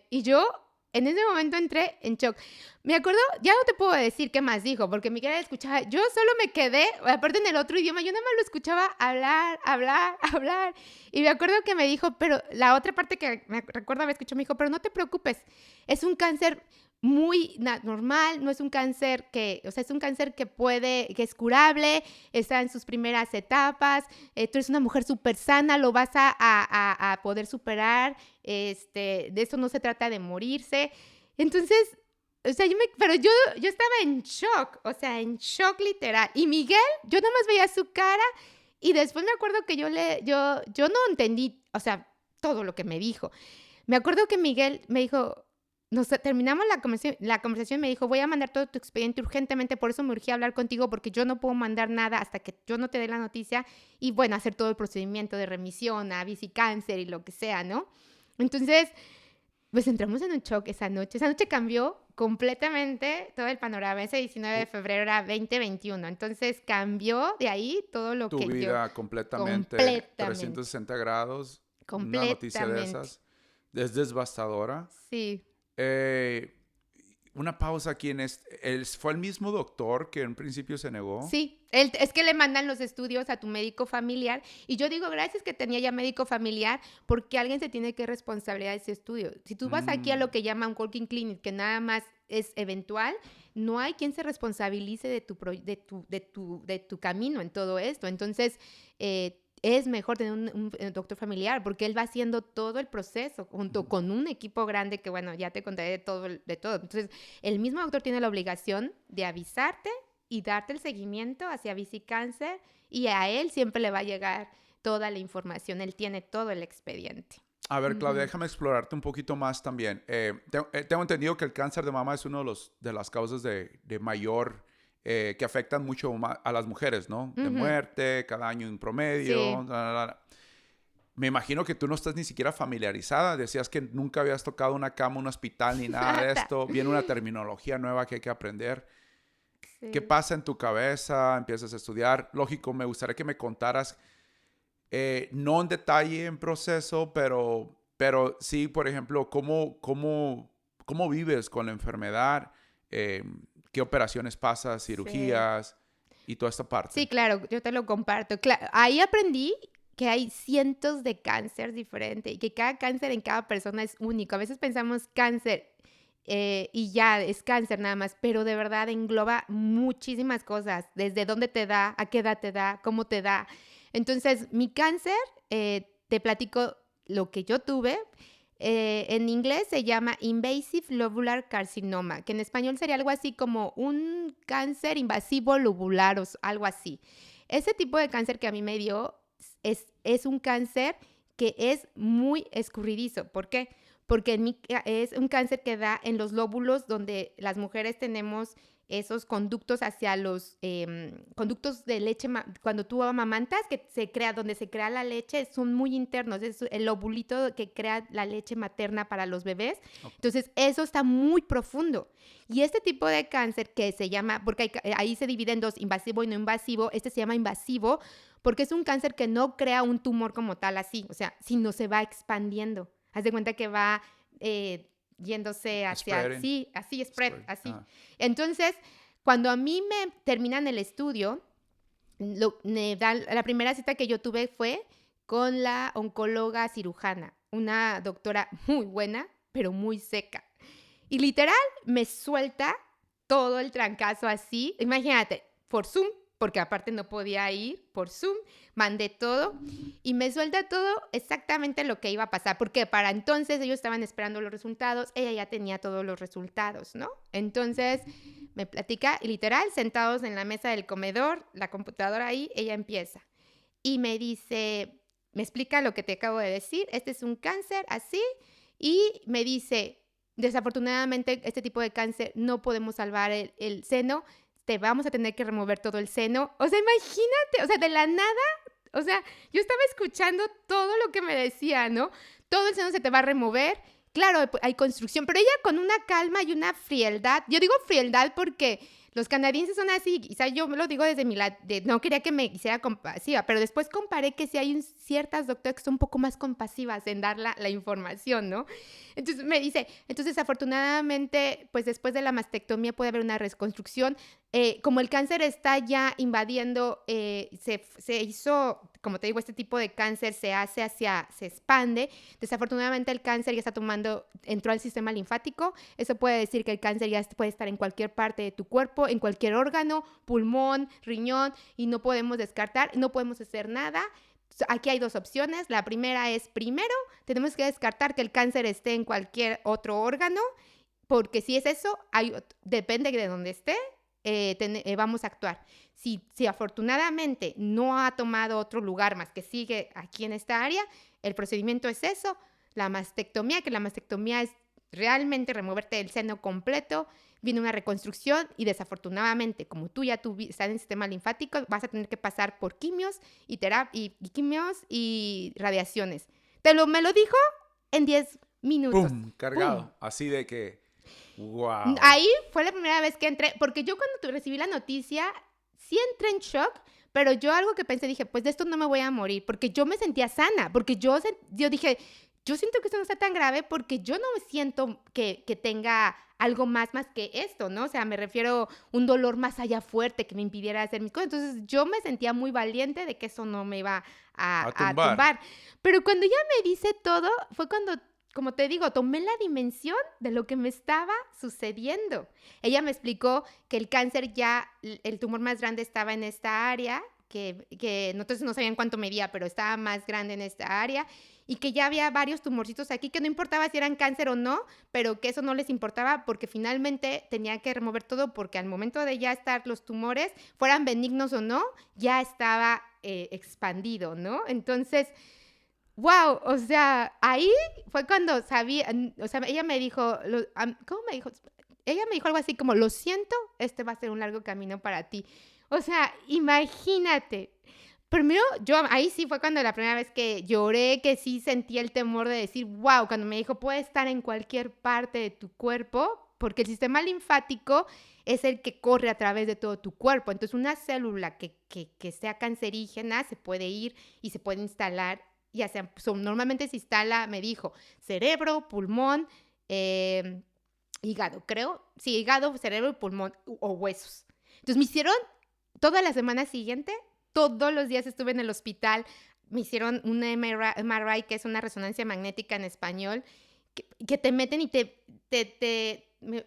Y yo en ese momento entré en shock. Me acuerdo, ya no te puedo decir qué más dijo, porque Miguel escuchaba, yo solo me quedé, aparte en el otro idioma, yo nada más lo escuchaba hablar. Y me acuerdo que me dijo, pero la otra parte que me recuerdo haber escuchado, me dijo, pero no te preocupes, es un cáncer muy normal, no es un cáncer que, o sea, es un cáncer que que es curable, está en sus primeras etapas, tú eres una mujer súper sana, lo vas a poder superar, de eso no se trata de morirse. Entonces, o sea, pero yo estaba en shock, o sea, en shock literal. Y Miguel, yo nada más veía su cara y después me acuerdo que yo no entendí, o sea, todo lo que me dijo. Me acuerdo que Miguel me dijo, terminamos la conversación y me dijo, voy a mandar todo tu expediente urgentemente, por eso me urgí a hablar contigo, porque yo no puedo mandar nada hasta que yo no te dé la noticia y, bueno, hacer todo el procedimiento de remisión a Visicáncer y lo que sea, ¿no? Entonces, pues entramos en un shock esa noche. Esa noche cambió completamente todo el panorama. Ese 19 de febrero era 2021. Entonces cambió de ahí todo lo Tu que vida completamente 360 grados. Una noticia de esas es devastadora. Sí. Una pausa aquí ¿fue el mismo doctor que en principio se negó? Sí, es que le mandan los estudios a tu médico familiar y yo digo, gracias que tenía ya médico familiar porque alguien se tiene que responsabilizar de ese estudio. Si tú vas aquí a lo que llaman walking clinic, que nada más es eventual, no hay quien se responsabilice de tu camino en todo esto. Entonces, es mejor tener un doctor familiar porque él va haciendo todo el proceso junto con un equipo grande que, bueno, ya te contaré de todo. Entonces, el mismo doctor tiene la obligación de avisarte y darte el seguimiento hacia Visicáncer y a él siempre le va a llegar toda la información. Él tiene todo el expediente. A ver, Claudia, déjame explorarte un poquito más también. Tengo entendido que el cáncer de mama es uno de las causas de mayor... que afectan mucho a las mujeres, ¿no? De muerte, cada año en promedio. Sí. Me imagino que tú no estás ni siquiera familiarizada. Decías que nunca habías tocado una cama, un hospital, ni nada de esto. Viene una terminología nueva que hay que aprender. Sí. ¿Qué pasa en tu cabeza? Empiezas a estudiar. Lógico, me gustaría que me contaras, no en detalle en proceso, pero sí, por ejemplo, cómo vives con la enfermedad, qué operaciones pasas, cirugías y toda esta parte. Sí, claro, yo te lo comparto. Ahí aprendí que hay cientos de cáncer diferentes y que cada cáncer en cada persona es único. A veces pensamos cáncer y ya es cáncer nada más, pero de verdad engloba muchísimas cosas, desde dónde te da, a qué edad te da, cómo te da. Entonces, mi cáncer, te platico lo que yo tuve. En inglés se llama Invasive Lobular Carcinoma, que en español sería algo así como un cáncer invasivo lobular o algo así. Ese tipo de cáncer que a mí me dio es un cáncer que es muy escurridizo. ¿Por qué? Porque es un cáncer que da en los lóbulos donde las mujeres tenemos esos conductos hacia los conductos de leche, cuando tú amamantas, donde se crea la leche, son muy internos, es el lobulito que crea la leche materna para los bebés. Okay. Entonces, eso está muy profundo. Y este tipo de cáncer que se llama, porque ahí se divide en dos, invasivo y no invasivo, este se llama invasivo porque es un cáncer que no crea un tumor como tal así, o sea, sino se va expandiendo. Haz de cuenta que va... yéndose hacia... Sí, así, spread, así. Ah. Entonces, cuando a mí me terminan el estudio, la primera cita que yo tuve fue con la oncóloga cirujana, una doctora muy buena, pero muy seca. Y literal, me suelta todo el trancazo así. Imagínate, por Zoom, porque aparte no podía ir por Zoom, mandé todo y me suelta todo exactamente lo que iba a pasar, porque para entonces ellos estaban esperando los resultados, ella ya tenía todos los resultados, ¿no? Entonces me platica, literal, sentados en la mesa del comedor, la computadora ahí, ella empieza y me dice, me explica lo que te acabo de decir, este es un cáncer así, y me dice, desafortunadamente este tipo de cáncer no podemos salvar el seno, te vamos a tener que remover todo el seno. O sea, imagínate, o sea, de la nada, o sea, yo estaba escuchando todo lo que me decía, ¿no? Todo el seno se te va a remover. Claro, hay construcción, pero ella con una calma y una frialdad. Yo digo frialdad porque los canadienses son así, quizá yo lo digo desde mi lado, no quería que me hiciera compasiva, pero después comparé que sí ciertas doctoras que son un poco más compasivas en dar la información, ¿no? Entonces me dice, entonces afortunadamente, pues después de la mastectomía puede haber una reconstrucción. Como el cáncer está ya invadiendo, se hizo, como te digo, este tipo de cáncer se expande. Desafortunadamente el cáncer ya entró al sistema linfático. Eso puede decir que el cáncer ya puede estar en cualquier parte de tu cuerpo, en cualquier órgano, pulmón, riñón, y no podemos descartar, no podemos hacer nada. Aquí hay dos opciones. La primera es, primero, tenemos que descartar que el cáncer esté en cualquier otro órgano, porque si es eso, depende de dónde esté, vamos a actuar. Si afortunadamente no ha tomado otro lugar más que sigue aquí en esta área, el procedimiento es eso, la mastectomía, que la mastectomía es realmente removerte el seno completo, viene una reconstrucción y desafortunadamente, como tú estás en el sistema linfático, vas a tener que pasar por quimios y radiaciones. Me lo dijo en 10 minutos. ¡Pum! Cargado. ¡Pum! Así de que, wow. Ahí fue la primera vez que entré, porque yo cuando recibí la noticia, sí entré en shock, pero yo algo que pensé, dije, pues de esto no me voy a morir, porque yo me sentía sana, porque yo dije, yo siento que esto no está tan grave porque yo no me siento que tenga algo más que esto, ¿no? O sea, me refiero a un dolor más allá fuerte que me impidiera hacer mis cosas. Entonces, yo me sentía muy valiente de que eso no me iba a tumbar. Pero cuando ella me dice todo, fue cuando, como te digo, tomé la dimensión de lo que me estaba sucediendo. Ella me explicó que el cáncer el tumor más grande estaba en esta área, que entonces no sabían cuánto medía, pero estaba más grande en esta área, y que ya había varios tumorcitos aquí, que no importaba si eran cáncer o no, pero que eso no les importaba porque finalmente tenía que remover todo, porque al momento de ya estar los tumores, fueran benignos o no, ya estaba expandido, ¿no? Entonces, wow, o sea, ahí fue cuando sabía, o sea, ella me dijo, ¿cómo me dijo? Ella me dijo algo así como, lo siento, este va a ser un largo camino para ti. O sea, imagínate. Primero, ahí sí fue cuando la primera vez que lloré, que sí sentí el temor de decir, wow, cuando me dijo, puede estar en cualquier parte de tu cuerpo, porque el sistema linfático es el que corre a través de todo tu cuerpo. Entonces, una célula que sea cancerígena se puede ir y se puede instalar, ya sea, normalmente se instala, me dijo, cerebro, pulmón, hígado, creo. Sí, hígado, cerebro y pulmón o huesos. Entonces, me hicieron toda la semana siguiente. Todos los días estuve en el hospital, me hicieron una MRI, que es una resonancia magnética en español, que te meten y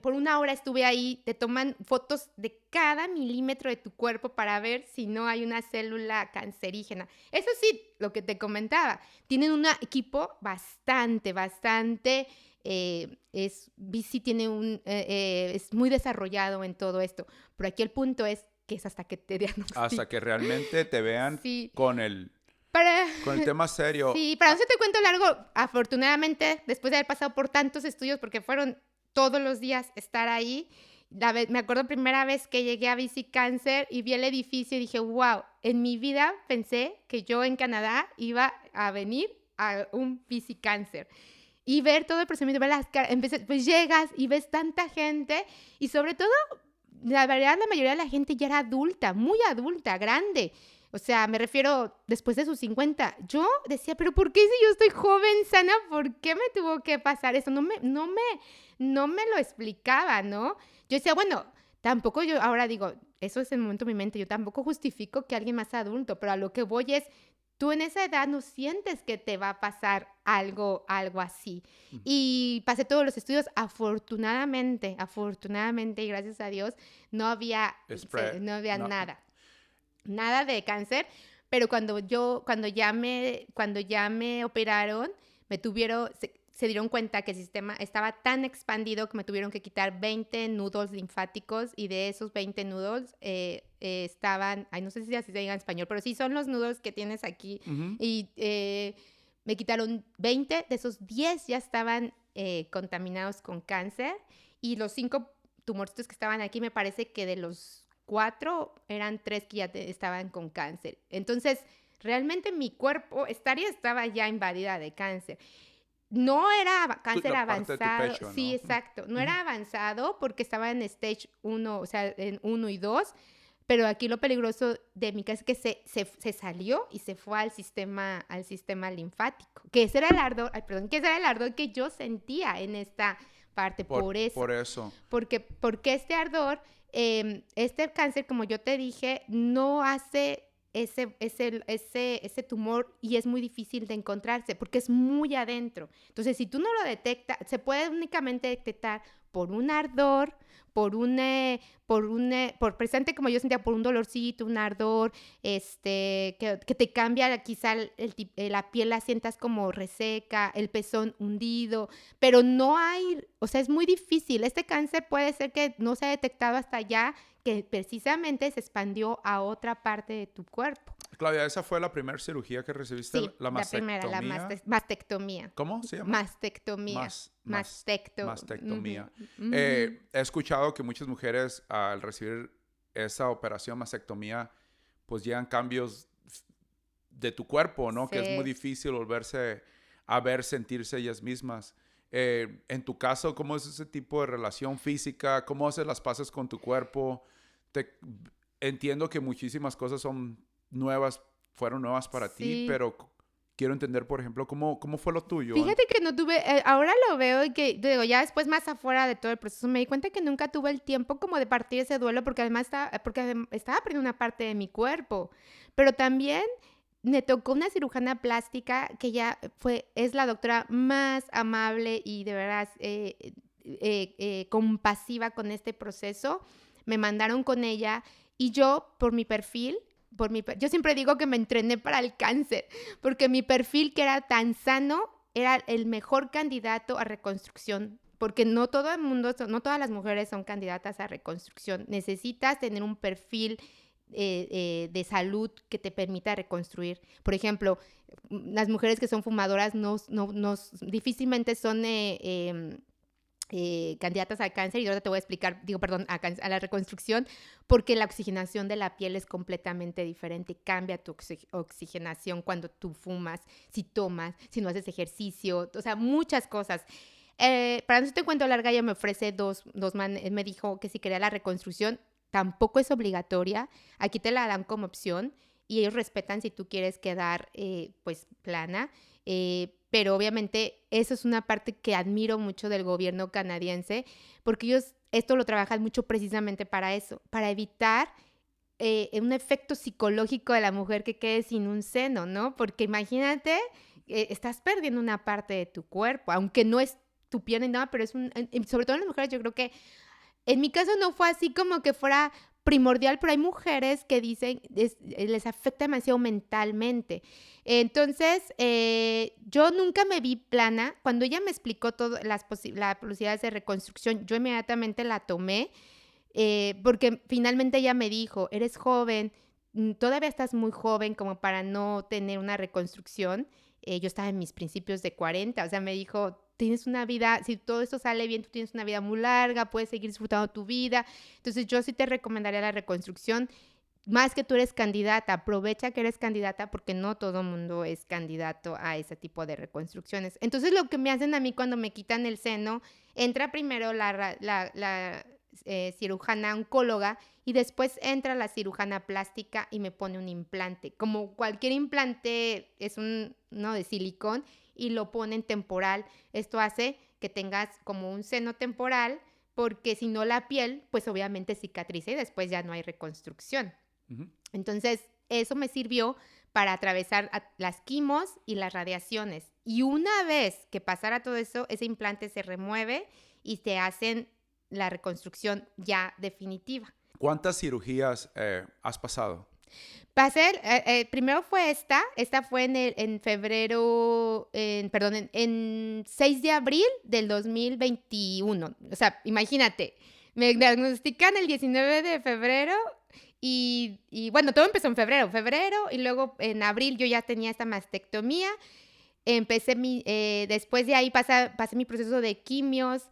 por una hora estuve ahí, te toman fotos de cada milímetro de tu cuerpo para ver si no hay una célula cancerígena. Eso sí, lo que te comentaba, tienen un equipo bastante, BC tiene es muy desarrollado en todo esto, pero aquí el punto es que es hasta que te diagnostiquen. Hasta que realmente te vean sí. con el tema serio. Sí, para no hacerte cuento largo, afortunadamente, después de haber pasado por tantos estudios, porque fueron todos los días estar ahí, me acuerdo primera vez que llegué a BC Cancer y vi el edificio y dije, wow, en mi vida pensé que yo en Canadá iba a venir a un BC Cancer. Y ver todo el procedimiento, ver las caras, pues llegas y ves tanta gente y sobre todo, la verdad, la mayoría de la gente ya era adulta, muy adulta, grande. O sea, me refiero después de sus 50. Yo decía, pero ¿por qué si yo estoy joven, sana? ¿Por qué me tuvo que pasar eso? No me lo explicaba, ¿no? Yo decía, bueno, tampoco yo, ahora digo, eso es el momento de mi mente, yo tampoco justifico que alguien más adulto, pero a lo que voy es, tú en esa edad no sientes que te va a pasar algo así. Y pasé todos los estudios, afortunadamente, y gracias a Dios, no había nada de cáncer, pero cuando ya me operaron, se dieron cuenta que el sistema estaba tan expandido que me tuvieron que quitar 20 nudos linfáticos y de esos 20 nudos estaban, no sé si así se diga en español, pero sí son los nudos que tienes aquí. Uh-huh. Y me quitaron 20, de esos 10 ya estaban contaminados con cáncer y los 5 tumorcitos que estaban aquí, me parece que de los 4 eran 3 que ya estaban con cáncer. Entonces, realmente mi cuerpo estaba ya invadida de cáncer. No era cáncer avanzado. Pecho, ¿no? Sí, exacto. No era avanzado porque estaba en stage 1, o sea, en 1 y 2, Pero aquí lo peligroso de mi caso es que se salió y se fue al sistema linfático. Que ese era el ardor, que ese era el ardor que yo sentía en esta parte. Por eso. Por eso. Porque este ardor, este cáncer, como yo te dije, no hace ese tumor y es muy difícil de encontrarse porque es muy adentro. Entonces, si tú no lo detectas, se puede únicamente detectar por un ardor, por presente, como yo sentía, por un dolorcito, un ardor, que te cambia quizá la piel, la sientas como reseca, el pezón hundido, pero no hay, o sea, es muy difícil. Este cáncer puede ser que no se ha detectado hasta allá, que precisamente se expandió a otra parte de tu cuerpo. Claudia, ¿esa fue la primera cirugía que recibiste? Sí, la mastectomía. La primera, la mastectomía. ¿Cómo se llama? Mastectomía. Mastectomía. Uh-huh. He escuchado que muchas mujeres al recibir esa operación, mastectomía, pues llegan cambios de tu cuerpo, ¿no? Sí. Que es muy difícil volverse a ver, sentirse ellas mismas. En tu caso, ¿cómo es ese tipo de relación física? ¿Cómo haces las paces con tu cuerpo? Entiendo que muchísimas cosas fueron nuevas para ti, pero quiero entender, por ejemplo, ¿cómo fue lo tuyo? Fíjate que no tuve, ahora lo veo y que, digo, ya después más afuera de todo el proceso, me di cuenta que nunca tuve el tiempo como de partir ese duelo, porque además estaba perdiendo una parte de mi cuerpo, pero también me tocó una cirujana plástica que ya es la doctora más amable y de verdad compasiva con este proceso. Me mandaron con ella y yo, por mi perfil, yo siempre digo que me entrené para el cáncer, porque mi perfil, que era tan sano, era el mejor candidato a reconstrucción, porque no todo el mundo, no todas las mujeres son candidatas a reconstrucción. Necesitas tener un perfil de salud que te permita reconstruir. Por ejemplo, las mujeres que son fumadoras difícilmente son candidatas al cáncer, y ahora te voy a explicar, a la reconstrucción, porque la oxigenación de la piel es completamente diferente, cambia tu oxigenación cuando tú fumas, si tomas, si no haces ejercicio, o sea, muchas cosas. Para no te cuento larga, ella me ofrece me dijo que si quería la reconstrucción, tampoco es obligatoria, aquí te la dan como opción, y ellos respetan si tú quieres quedar pues plana, pero obviamente eso es una parte que admiro mucho del gobierno canadiense, porque ellos esto lo trabajan mucho precisamente para eso, para evitar un efecto psicológico de la mujer que quede sin un seno, ¿no? Porque imagínate, estás perdiendo una parte de tu cuerpo, aunque no es tu piel ni nada, pero sobre todo en las mujeres, yo creo que en mi caso no fue así como que fuera primordial, pero hay mujeres que dicen les afecta demasiado mentalmente. Entonces, yo nunca me vi plana. Cuando ella me explicó todas las posibilidades de reconstrucción, yo inmediatamente la tomé, porque finalmente ella me dijo, eres joven, todavía estás muy joven como para no tener una reconstrucción. Yo estaba en mis principios de 40, o sea, me dijo, tienes una vida, si todo esto sale bien, tú tienes una vida muy larga, puedes seguir disfrutando tu vida. Entonces yo sí te recomendaría la reconstrucción. Más que tú eres candidata, aprovecha que eres candidata, porque no todo el mundo es candidato a ese tipo de reconstrucciones. Entonces lo que me hacen a mí cuando me quitan el seno, entra primero la cirujana oncóloga y después entra la cirujana plástica y me pone un implante. Como cualquier implante es ¿no? de silicón, y lo ponen temporal. Esto hace que tengas como un seno temporal, porque si no la piel, pues obviamente cicatriza y después ya no hay reconstrucción. Uh-huh. Entonces, eso me sirvió para atravesar las quimos y las radiaciones. Y una vez que pasara todo eso, ese implante se remueve y te hacen la reconstrucción ya definitiva. ¿Cuántas cirugías has pasado? Primero fue esta fue en 6 de abril del 2021. O sea, imagínate, me diagnostican el 19 de febrero y bueno, todo empezó en febrero, y luego en abril yo ya tenía esta mastectomía. Después de ahí pasé mi proceso de quimios.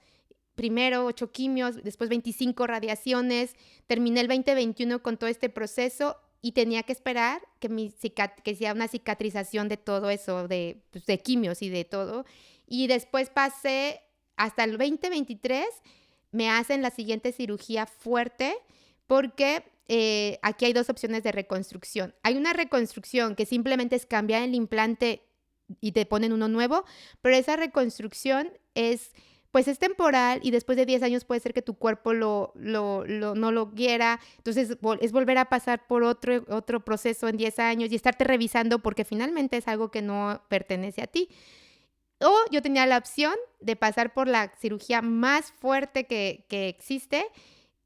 Primero 8 quimios, después 25 radiaciones. Terminé el 2021 con todo este proceso y tenía que esperar que sea una cicatrización de todo eso, de quimios y de todo. Y después pasé hasta el 2023, me hacen la siguiente cirugía fuerte, porque aquí hay dos opciones de reconstrucción. Hay una reconstrucción que simplemente es cambiar el implante y te ponen uno nuevo, pero esa reconstrucción es temporal y después de 10 años puede ser que tu cuerpo no lo quiera. Entonces es volver a pasar por otro proceso en 10 años y estarte revisando porque finalmente es algo que no pertenece a ti. O yo tenía la opción de pasar por la cirugía más fuerte que existe,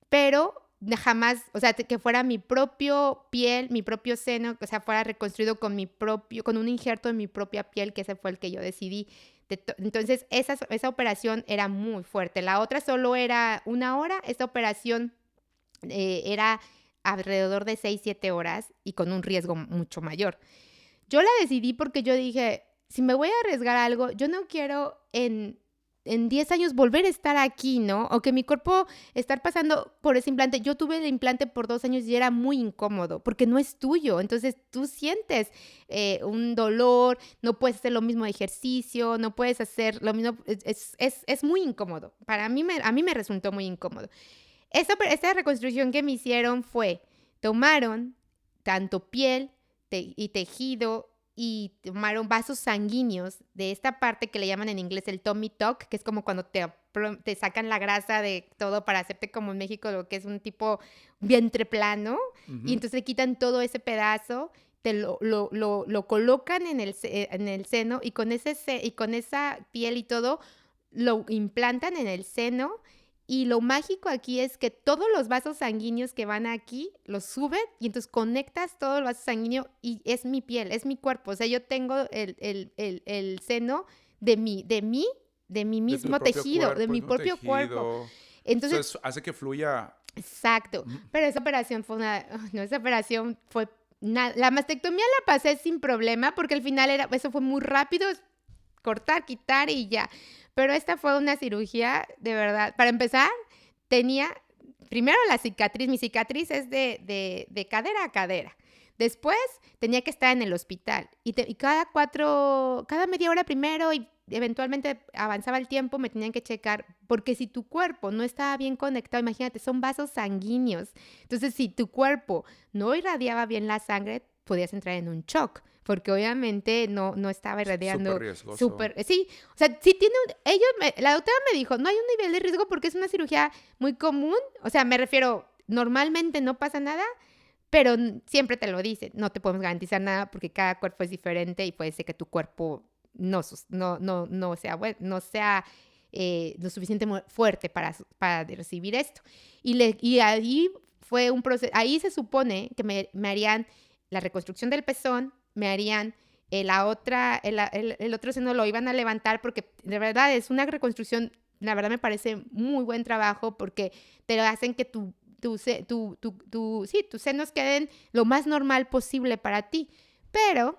pero jamás, o sea, que fuera mi propio piel, mi propio seno, o sea, fuera reconstruido con un injerto de mi propia piel, que ese fue el que yo decidí. Entonces, esa operación era muy fuerte. La otra solo era 1 hora. Esta operación era alrededor de 6-7 horas y con un riesgo mucho mayor. Yo la decidí porque yo dije, si me voy a arriesgar a algo, yo no quiero en 10 años volver a estar aquí, ¿no? O que mi cuerpo estar pasando por ese implante. Yo tuve el implante por 2 años y era muy incómodo porque no es tuyo. Entonces tú sientes un dolor, no puedes hacer lo mismo de ejercicio, no puedes hacer lo mismo. Es muy incómodo. A mí me resultó muy incómodo. Esta reconstrucción que me hicieron tomaron tanto piel y tejido y tomaron vasos sanguíneos de esta parte que le llaman en inglés el tummy tuck, que es como cuando te sacan la grasa de todo para hacerte como en México, lo que es un tipo vientre plano, y entonces quitan todo ese pedazo, te lo colocan en el seno y con esa piel y todo lo implantan en el seno. Y lo mágico aquí es que todos los vasos sanguíneos que van aquí los suben y entonces conectas todo el vaso sanguíneo y es mi piel, es mi cuerpo. O sea, yo tengo el seno de mi mismo tejido, de mi propio cuerpo. Entonces hace que fluya. Exacto. Pero esa operación la mastectomía la pasé sin problema porque al final eso fue muy rápido, cortar, quitar y ya. Pero esta fue una cirugía, de verdad. Para empezar, tenía primero la cicatriz. Mi cicatriz es de cadera a cadera. Después, tenía que estar en el hospital. Y cada media hora primero y eventualmente avanzaba el tiempo, me tenían que checar. Porque si tu cuerpo no estaba bien conectado, imagínate, son vasos sanguíneos. Entonces, si tu cuerpo no irradiaba bien la sangre, podías entrar en un shock. Porque obviamente no estaba irradiando. Súper riesgoso. Sí, o sea, sí tiene la doctora me dijo, no hay un nivel de riesgo porque es una cirugía muy común. O sea, me refiero, normalmente no pasa nada, pero siempre te lo dicen. No te podemos garantizar nada porque cada cuerpo es diferente y puede ser que tu cuerpo no sea lo suficiente fuerte para recibir esto. Y ahí fue un proceso, ahí se supone que me harían la reconstrucción del pezón, me harían el otro seno lo iban a levantar porque de verdad es una reconstrucción, la verdad me parece muy buen trabajo porque te lo hacen que tus senos queden lo más normal posible para ti. Pero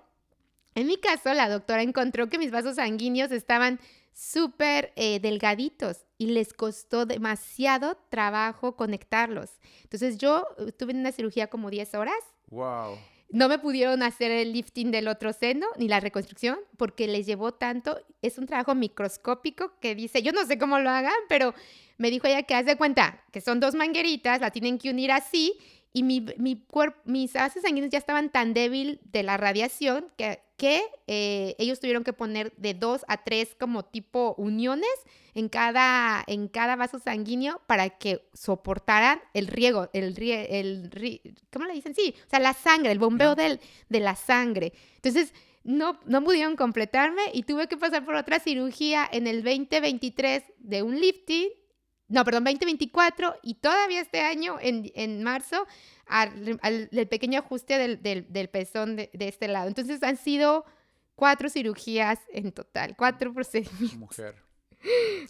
en mi caso la doctora encontró que mis vasos sanguíneos estaban súper delgaditos y les costó demasiado trabajo conectarlos. Entonces yo tuve una cirugía como 10 horas. Wow. No me pudieron hacer el lifting del otro seno ni la reconstrucción porque les llevó tanto. Es un trabajo microscópico que dice, yo no sé cómo lo hagan, pero me dijo ella que haz de cuenta que son 2 mangueritas, la tienen que unir así y mis vasos sanguíneos ya estaban tan débil de la radiación que ellos tuvieron que poner de 2 a 3 como tipo uniones en cada vaso sanguíneo para que soportaran el riego, ¿cómo le dicen? Sí, o sea, la sangre, el bombeo de la sangre. Entonces, no pudieron completarme y tuve que pasar por otra cirugía en el 2023 de un lifting, 2024 y todavía este año, en marzo, el pequeño ajuste del pezón de este lado. Entonces, han sido 4 cirugías en total, 4 procedimientos. Mujer.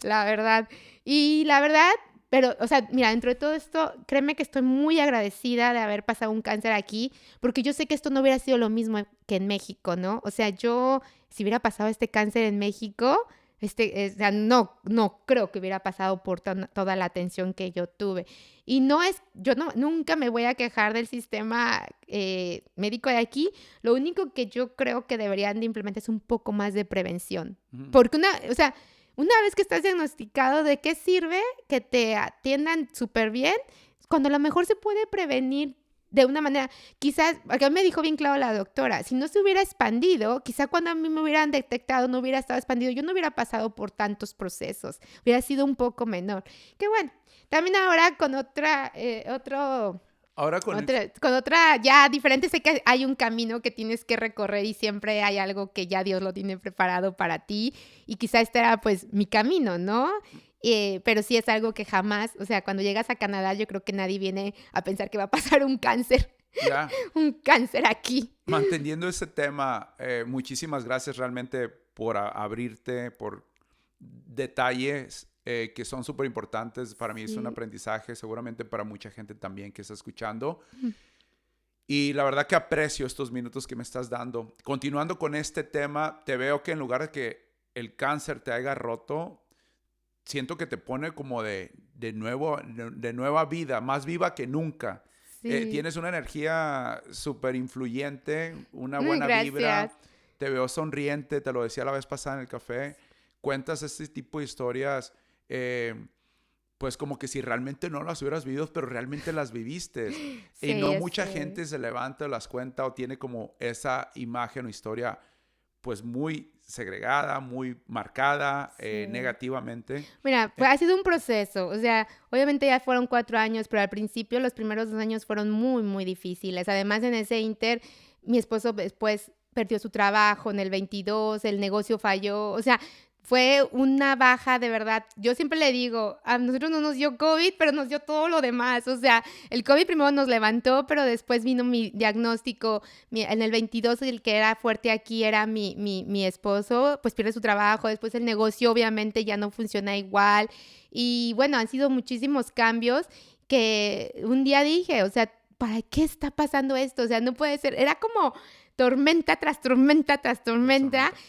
La verdad. Y la verdad, pero, o sea, mira, dentro de todo esto, créeme que estoy muy agradecida de haber pasado un cáncer aquí, porque yo sé que esto no hubiera sido lo mismo que en México, ¿no? O sea, si hubiera pasado este cáncer en México, o sea, no creo que hubiera pasado por toda la atención que yo tuve. Y nunca me voy a quejar del sistema médico de aquí. Lo único que yo creo que deberían de implementar es un poco más de prevención. Porque una vez que estás diagnosticado, ¿de qué sirve que te atiendan súper bien? Cuando a lo mejor se puede prevenir de una manera, quizás, acá me dijo bien claro la doctora, si no se hubiera expandido, quizá cuando a mí me hubieran detectado no hubiera estado expandido, yo no hubiera pasado por tantos procesos, hubiera sido un poco menor. Que bueno, también ahora con Ahora con otra ya diferente, sé que hay un camino que tienes que recorrer y siempre hay algo que ya Dios lo tiene preparado para ti y quizá este era pues mi camino, ¿no? Pero sí es algo que jamás, o sea, cuando llegas a Canadá yo creo que nadie viene a pensar que va a pasar un cáncer, ya un cáncer aquí. manteniendo ese tema, muchísimas gracias realmente por abrirte, por detalles que son súper importantes. Para mí es un Sí. aprendizaje, seguramente para mucha gente también que está escuchando. Y la verdad que aprecio estos minutos que me estás dando. Continuando con este tema, te veo que en lugar de que el cáncer te haya roto, siento que te pone como de nueva vida, más viva que nunca. Sí. Tienes una energía súper influyente, una buena Gracias. vibra, te veo sonriente, te lo decía la vez pasada en el café. Cuentas este tipo de historias, pues como que si realmente no las hubieras vivido, pero realmente las viviste. Y Sí, no yo mucha sé. gente se levanta o las cuenta o tiene como esa imagen o historia pues muy segregada, muy marcada Sí. negativamente. Mira, pues ha sido un proceso, o sea, obviamente ya fueron 4 años, pero al principio los primeros 2 años fueron muy, muy difíciles. Además, en ese inter, mi esposo después perdió su trabajo en el 22, el negocio falló, o sea, fue una baja de verdad. Yo siempre le digo, a nosotros no nos dio COVID, pero nos dio todo lo demás. O sea, el COVID primero nos levantó, pero después vino mi diagnóstico. En el 22, el que era fuerte aquí era mi esposo, pues pierde su trabajo. Después el negocio obviamente ya no funciona igual. Y bueno, han sido muchísimos cambios que un día dije, o sea, ¿para qué está pasando esto? O sea, no puede ser. Era como tormenta tras tormenta tras Las tormenta. tormentas.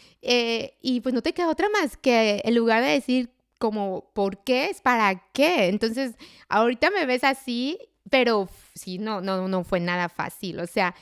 Y pues no te queda otra más que en lugar de decir como, ¿por qué? Es para qué. Entonces, ahorita me ves así, pero sí, no fue nada fácil. O sea,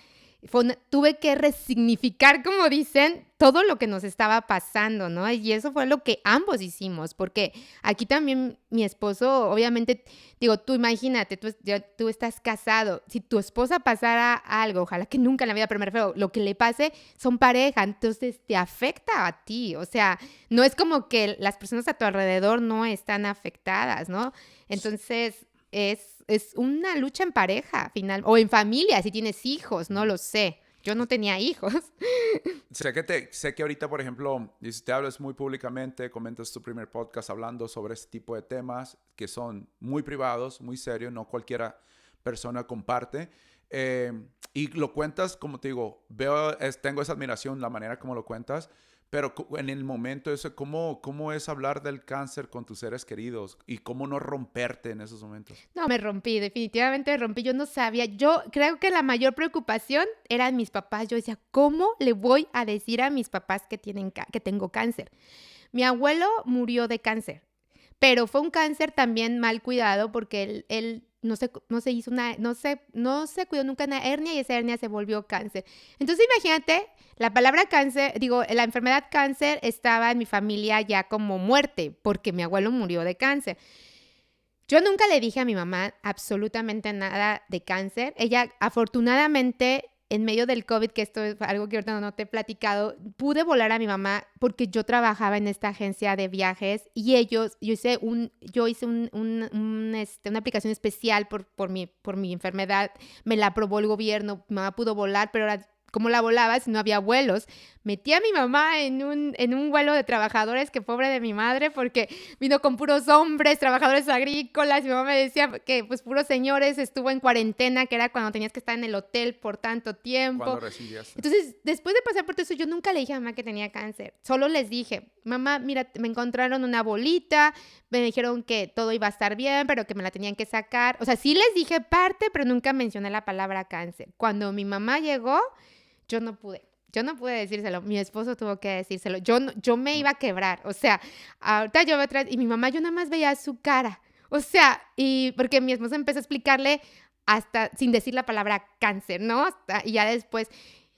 tuve que resignificar, como dicen, todo lo que nos estaba pasando, ¿no? Y eso fue lo que ambos hicimos, porque aquí también mi esposo, obviamente, digo, tú imagínate, tú estás casado, si tu esposa pasara algo, ojalá que nunca en la vida, pero me refiero, lo que le pase son pareja, entonces te afecta a ti, o sea, no es como que las personas a tu alrededor no están afectadas, ¿no? Entonces, es una lucha en pareja, final, o en familia, si tienes hijos, no lo sé. Yo no tenía hijos. Sé que ahorita, por ejemplo, te hablas muy públicamente, comentas tu primer podcast hablando sobre este tipo de temas que son muy privados, muy serios, no cualquiera persona comparte. Y lo cuentas, como te digo, tengo esa admiración, la manera como lo cuentas, pero en el momento ese, ¿cómo es hablar del cáncer con tus seres queridos y cómo no romperte en esos momentos? No, me rompí, definitivamente me rompí. Yo no sabía. Yo creo que la mayor preocupación eran mis papás. Yo decía, ¿cómo le voy a decir a mis papás que tengo cáncer? Mi abuelo murió de cáncer, pero fue un cáncer también mal cuidado porque él no se hizo no se cuidó nunca una hernia y esa hernia se volvió cáncer. Entonces imagínate, la palabra cáncer, digo, la enfermedad cáncer estaba en mi familia ya como muerte porque mi abuelo murió de cáncer. Yo nunca le dije a mi mamá absolutamente nada de cáncer. Ella, afortunadamente, en medio del COVID, que esto es algo que ahorita no te he platicado, pude volar a mi mamá porque yo trabajaba en esta agencia de viajes y yo hice una aplicación especial por mi enfermedad. Me la aprobó el gobierno, mi mamá pudo volar, pero ahora, ¿cómo la volaba si no había vuelos? Metí a mi mamá en un vuelo de trabajadores, que pobre de mi madre, porque vino con puros hombres, trabajadores agrícolas. Mi mamá me decía que pues puros señores, estuvo en cuarentena, que era cuando tenías que estar en el hotel por tanto ¿Cuándo tiempo. recibías? Entonces, después de pasar por todo eso, yo nunca le dije a mamá que tenía cáncer. Solo les dije, mamá, mira, me encontraron una bolita, me dijeron que todo iba a estar bien, pero que me la tenían que sacar. O sea, sí les dije parte, pero nunca mencioné la palabra cáncer. Cuando mi mamá llegó, yo no pude. Yo no pude decírselo, mi esposo tuvo que decírselo. Yo me No. iba a quebrar, o sea, ahorita yo veo atrás y mi mamá, yo nada más veía su cara, o sea, y porque mi esposo empezó a explicarle hasta sin decir la palabra cáncer, ¿no? Y ya después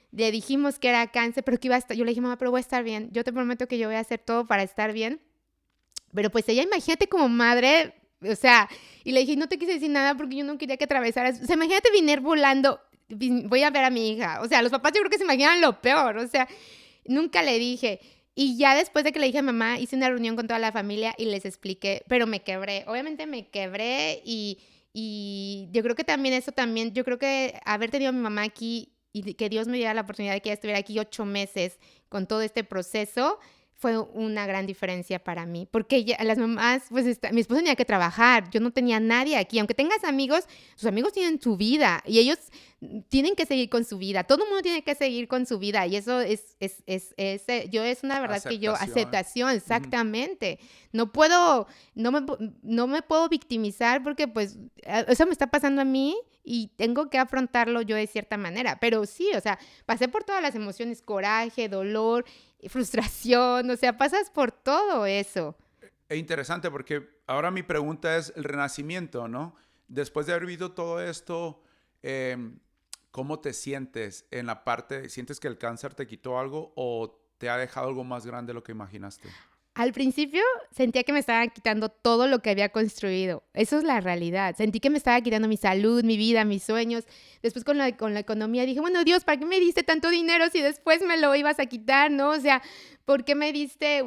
le dijimos que era cáncer, pero que iba a estar, yo le dije, mamá, pero voy a estar bien, yo te prometo que yo voy a hacer todo para estar bien, pero pues ella, imagínate como madre, O sea, y le dije, no te quise decir nada porque yo no quería que atravesaras. O sea, imagínate venir volando, voy a ver a mi hija. O sea, los papás yo creo que se imaginan lo peor. O sea, nunca le dije. Y ya después de que le dije a mamá, hice una reunión con toda la familia y les expliqué, pero me quebré. Obviamente me quebré y yo creo que también yo creo que haber tenido a mi mamá aquí y que Dios me diera la oportunidad de que ella estuviera aquí 8 meses con todo este proceso, fue una gran diferencia para mí, porque las mamás, pues mi esposo tenía que trabajar, yo no tenía nadie aquí, aunque tengas amigos, sus amigos tienen su vida y ellos tienen que seguir con su vida, todo el mundo tiene que seguir con su vida y eso es una verdad que yo, aceptación, exactamente, no me puedo victimizar porque pues eso me está pasando a mí y tengo que afrontarlo yo de cierta manera, pero sí, o sea, pasé por todas las emociones, coraje, dolor, frustración, o sea, pasas por todo eso. Es interesante porque ahora mi pregunta es el renacimiento, ¿no? Después de haber vivido todo esto, ¿cómo te sientes en la parte? ¿Sientes que el cáncer te quitó algo o te ha dejado algo más grande de lo que imaginaste? Al principio sentía que me estaban quitando todo lo que había construido. Eso es la realidad. Sentí que me estaba quitando mi salud, mi vida, mis sueños. Después con la economía dije, bueno, Dios, ¿para qué me diste tanto dinero si después me lo ibas a quitar, no? O sea, ¿por qué me diste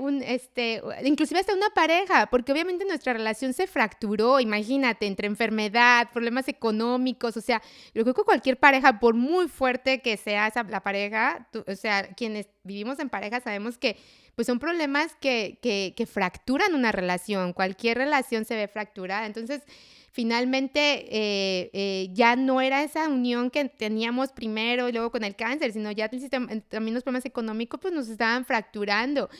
inclusive hasta una pareja? Porque obviamente nuestra relación se fracturó, imagínate, entre enfermedad, problemas económicos. O sea, yo creo que cualquier pareja, por muy fuerte que sea la pareja, o sea, quienes vivimos en pareja sabemos que pues son problemas que fracturan una relación. Cualquier relación se ve fracturada. Entonces, finalmente, ya no era esa unión que teníamos primero y luego con el cáncer, sino ya también los problemas económicos pues nos estaban fracturando.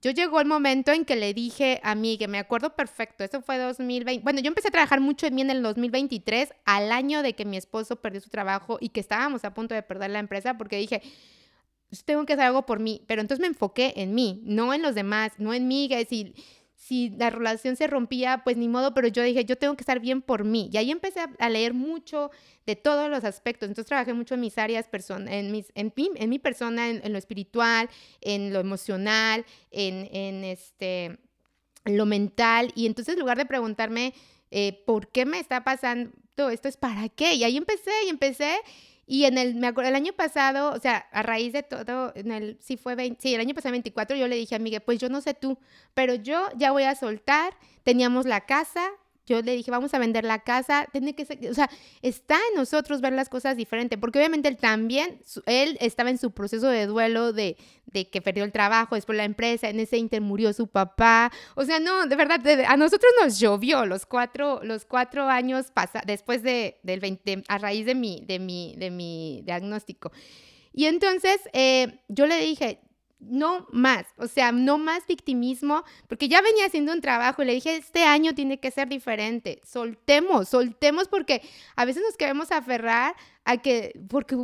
Yo llegó el momento en que le dije a mí, que me acuerdo perfecto, eso fue 2020. Bueno, yo empecé a trabajar mucho en mí en el 2023, al año de que mi esposo perdió su trabajo y que estábamos a punto de perder la empresa, porque dije, tengo que hacer algo por mí, pero entonces me enfoqué en mí, no en los demás, no en mí, que si la relación se rompía, pues ni modo, pero yo dije, yo tengo que estar bien por mí, y ahí empecé a leer mucho de todos los aspectos, entonces trabajé mucho en mis áreas, en mi persona, en lo espiritual, en lo emocional, en lo mental, y entonces en lugar de preguntarme por qué me está pasando esto, es para qué, y ahí empecé, y me acuerdo, el año pasado, o sea, a raíz de todo, el año pasado 24, yo le dije a Miguel, pues yo no sé tú, pero yo ya voy a soltar, teníamos la casa, yo le dije, vamos a vender la casa, o sea, está en nosotros ver las cosas diferente, porque obviamente él estaba en su proceso de duelo de que perdió el trabajo, después la empresa, en ese inter murió su papá, o sea, no, de verdad, a nosotros nos llovió los 4 años después del 20, a raíz de mi diagnóstico. Y entonces yo le dije, no más, o sea, no más victimismo, porque ya venía haciendo un trabajo y le dije, este año tiene que ser diferente, soltemos, porque a veces nos queremos aferrar a porque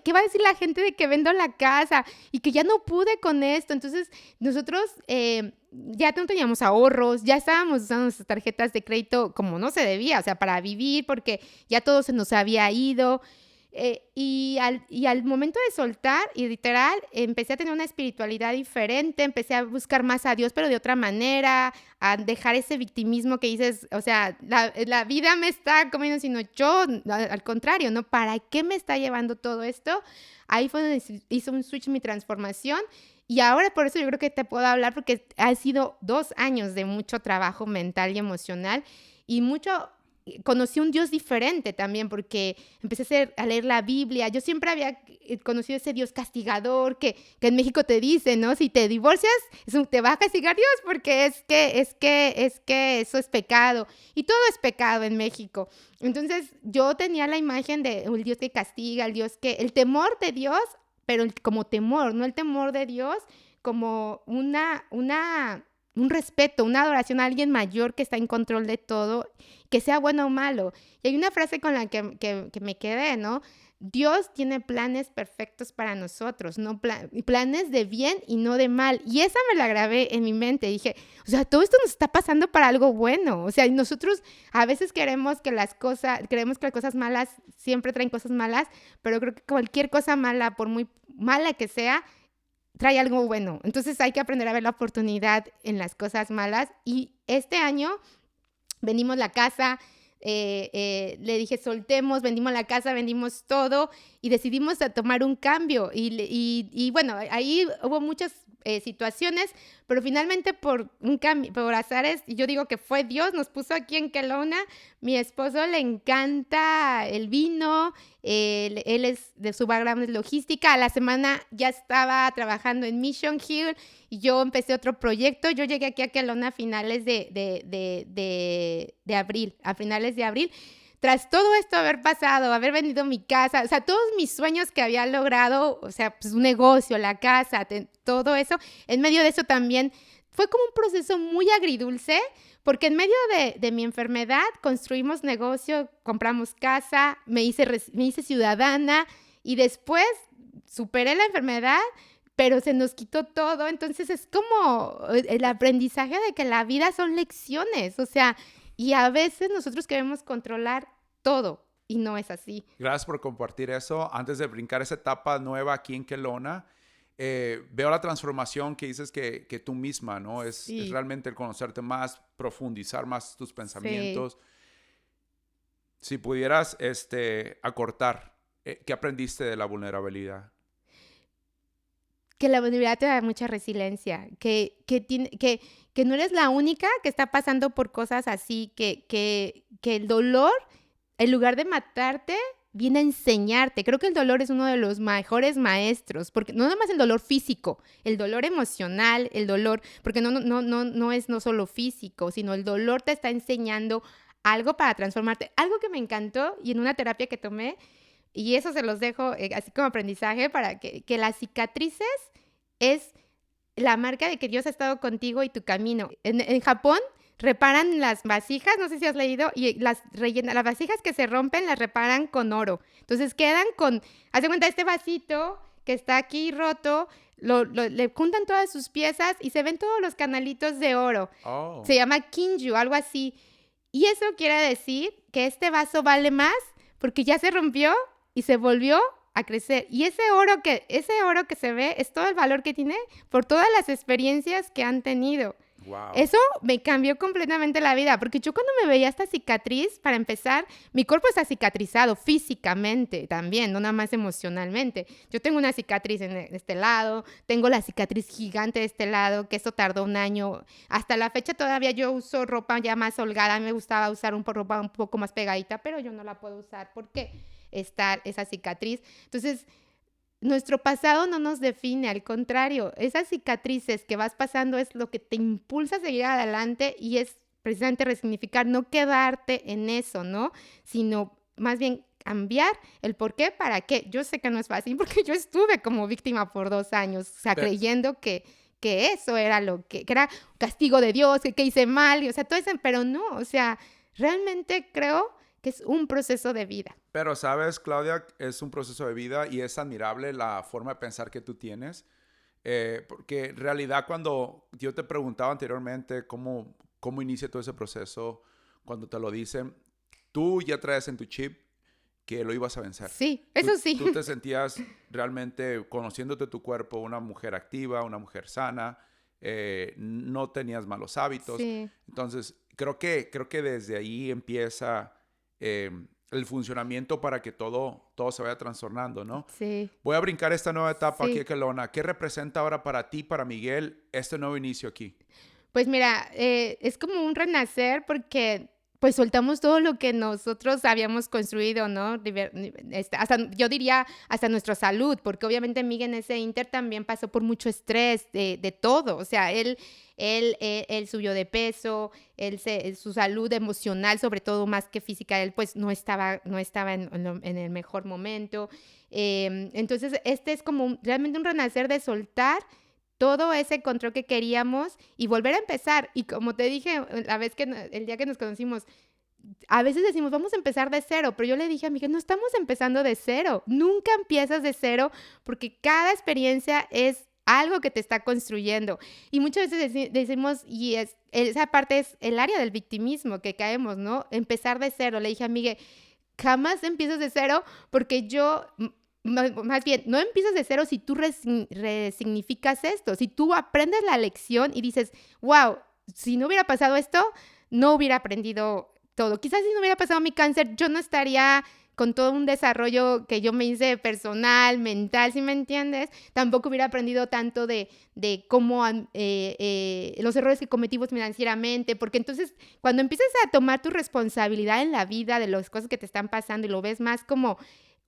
¿qué va a decir la gente de que vendo la casa y que ya no pude con esto? Entonces, nosotros ya no teníamos ahorros, ya estábamos usando nuestras tarjetas de crédito como no se debía, o sea, para vivir, porque ya todo se nos había ido. Y al momento de soltar, y literal, empecé a tener una espiritualidad diferente, empecé a buscar más a Dios, pero de otra manera, a dejar ese victimismo que dices, o sea, la vida me está comiendo, sino yo, al contrario, ¿no? ¿Para qué me está llevando todo esto? Ahí fue donde hizo un switch mi transformación. Y ahora por eso yo creo que te puedo hablar, porque ha sido 2 años de mucho trabajo mental y emocional y conocí un Dios diferente también, porque empecé a leer la Biblia. Yo siempre había conocido ese Dios castigador que en México te dice, ¿no? Si te divorcias, te va a castigar Dios porque es que eso es pecado. Y todo es pecado en México. Entonces, yo tenía la imagen de el Dios que castiga, el temor de Dios, pero como temor, no el temor de Dios como un respeto, una adoración a alguien mayor que está en control de todo, que sea bueno o malo. Y hay una frase con la que me quedé, ¿no? Dios tiene planes perfectos para nosotros, ¿no? Planes de bien y no de mal. Y esa me la grabé en mi mente. Dije, o sea, todo esto nos está pasando para algo bueno. O sea, nosotros a veces creemos que las cosas malas siempre traen cosas malas, pero creo que cualquier cosa mala, por muy mala que sea, trae algo bueno. Entonces hay que aprender a ver la oportunidad en las cosas malas. Y este año vendimos la casa, le dije soltemos, vendimos la casa, vendimos todo y decidimos a tomar un cambio. Y bueno, ahí hubo muchas situaciones, pero finalmente por un cambio, por azares, yo digo que fue Dios, nos puso aquí en Kelowna. Mi esposo le encanta el vino, él es de su background es logística. A la semana ya estaba trabajando en Mission Hill y yo empecé otro proyecto. Yo llegué aquí a Kelowna a finales de abril, a finales de abril. Tras todo esto haber pasado, haber vendido mi casa, o sea, todos mis sueños que había logrado, o sea, pues un negocio, la casa, todo eso, en medio de eso también fue como un proceso muy agridulce, porque en medio de mi enfermedad construimos negocio, compramos casa, me hice ciudadana y después superé la enfermedad, pero se nos quitó todo. Entonces es como el aprendizaje de que la vida son lecciones, o sea, y a veces nosotros queremos controlar todo y no es así. Gracias por compartir eso. Antes de brincar esa etapa nueva aquí en Kelowna, veo la transformación que dices que tú misma, ¿no? Es realmente el conocerte más, profundizar más tus pensamientos. Sí. Si pudieras acortar, ¿qué aprendiste de la vulnerabilidad? Que la vulnerabilidad te da mucha resiliencia, que no eres la única que está pasando por cosas así, que el dolor, en lugar de matarte, viene a enseñarte. Creo que el dolor es uno de los mejores maestros, porque no nada más el dolor físico, el dolor emocional, el dolor, porque no es no solo físico, sino el dolor te está enseñando algo para transformarte. Algo que me encantó y en una terapia que tomé, y eso se los dejo así como aprendizaje para que las cicatrices es la marca de que Dios ha estado contigo y tu camino. En Japón reparan las vasijas, no sé si has leído, y las vasijas que se rompen las reparan con oro. Entonces quedan con, haz de cuenta, este vasito que está aquí roto, le juntan todas sus piezas y se ven todos los canalitos de oro. Oh. Se llama kinju, algo así. Y eso quiere decir que este vaso vale más porque ya se rompió y se volvió a crecer. Y ese oro que se ve es todo el valor que tiene por todas las experiencias que han tenido. Wow. Eso me cambió completamente la vida, porque yo cuando me veía esta cicatriz, para empezar, mi cuerpo está cicatrizado físicamente también, no nada más emocionalmente. Yo tengo una cicatriz en este lado, tengo la cicatriz gigante de este lado, que eso tardó un año. Hasta la fecha todavía yo uso ropa ya más holgada, me gustaba usar ropa un poco más pegadita, pero yo no la puedo usar porque está esa cicatriz. Entonces, nuestro pasado no nos define, al contrario, esas cicatrices que vas pasando es lo que te impulsa a seguir adelante y es precisamente resignificar, no quedarte en eso, ¿no? Sino más bien cambiar el por qué, para qué. Yo sé que no es fácil porque yo estuve como víctima por 2 años, o sea, creyendo que eso era que era castigo de Dios, que hice mal, o sea, todo eso, pero no, o sea, realmente creo que es un proceso de vida. Pero sabes, Claudia, es un proceso de vida y es admirable la forma de pensar que tú tienes, porque en realidad cuando yo te preguntaba anteriormente cómo inicia todo ese proceso, cuando te lo dicen, tú ya traes en tu chip que lo ibas a vencer. Sí, eso sí. Tú te sentías realmente, conociéndote tu cuerpo, una mujer activa, una mujer sana, no tenías malos hábitos. Sí. Entonces, creo que desde ahí empieza el funcionamiento para que todo se vaya trastornando, ¿no? Sí. Voy a brincar esta nueva etapa aquí en Kelowna. ¿Qué representa ahora para ti, para Miguel, este nuevo inicio aquí? Pues mira, es como un renacer porque pues soltamos todo lo que nosotros habíamos construido, ¿no? Hasta, yo diría hasta nuestra salud, porque obviamente Miguel en ese inter también pasó por mucho estrés de todo. O sea, él subió de peso, su salud emocional, sobre todo más que física, él pues no estaba en el mejor momento. Entonces, este es como realmente un renacer de soltar todo ese control que queríamos y volver a empezar. Y como te dije el día que nos conocimos, a veces decimos, vamos a empezar de cero, pero yo le dije a Miguel, no estamos empezando de cero, nunca empiezas de cero porque cada experiencia es algo que te está construyendo. Y muchas veces decimos, y esa parte es el área del victimismo que caemos, ¿no? Empezar de cero. Le dije a Miguel, jamás empiezas de cero porque más bien, no empiezas de cero si tú resignificas esto, si tú aprendes la lección y dices, wow, si no hubiera pasado esto, no hubiera aprendido todo. Quizás si no hubiera pasado mi cáncer, yo no estaría con todo un desarrollo que yo me hice personal, mental, ¿sí me entiendes? Tampoco hubiera aprendido tanto de cómo los errores que cometimos financieramente, porque entonces cuando empiezas a tomar tu responsabilidad en la vida de las cosas que te están pasando y lo ves más como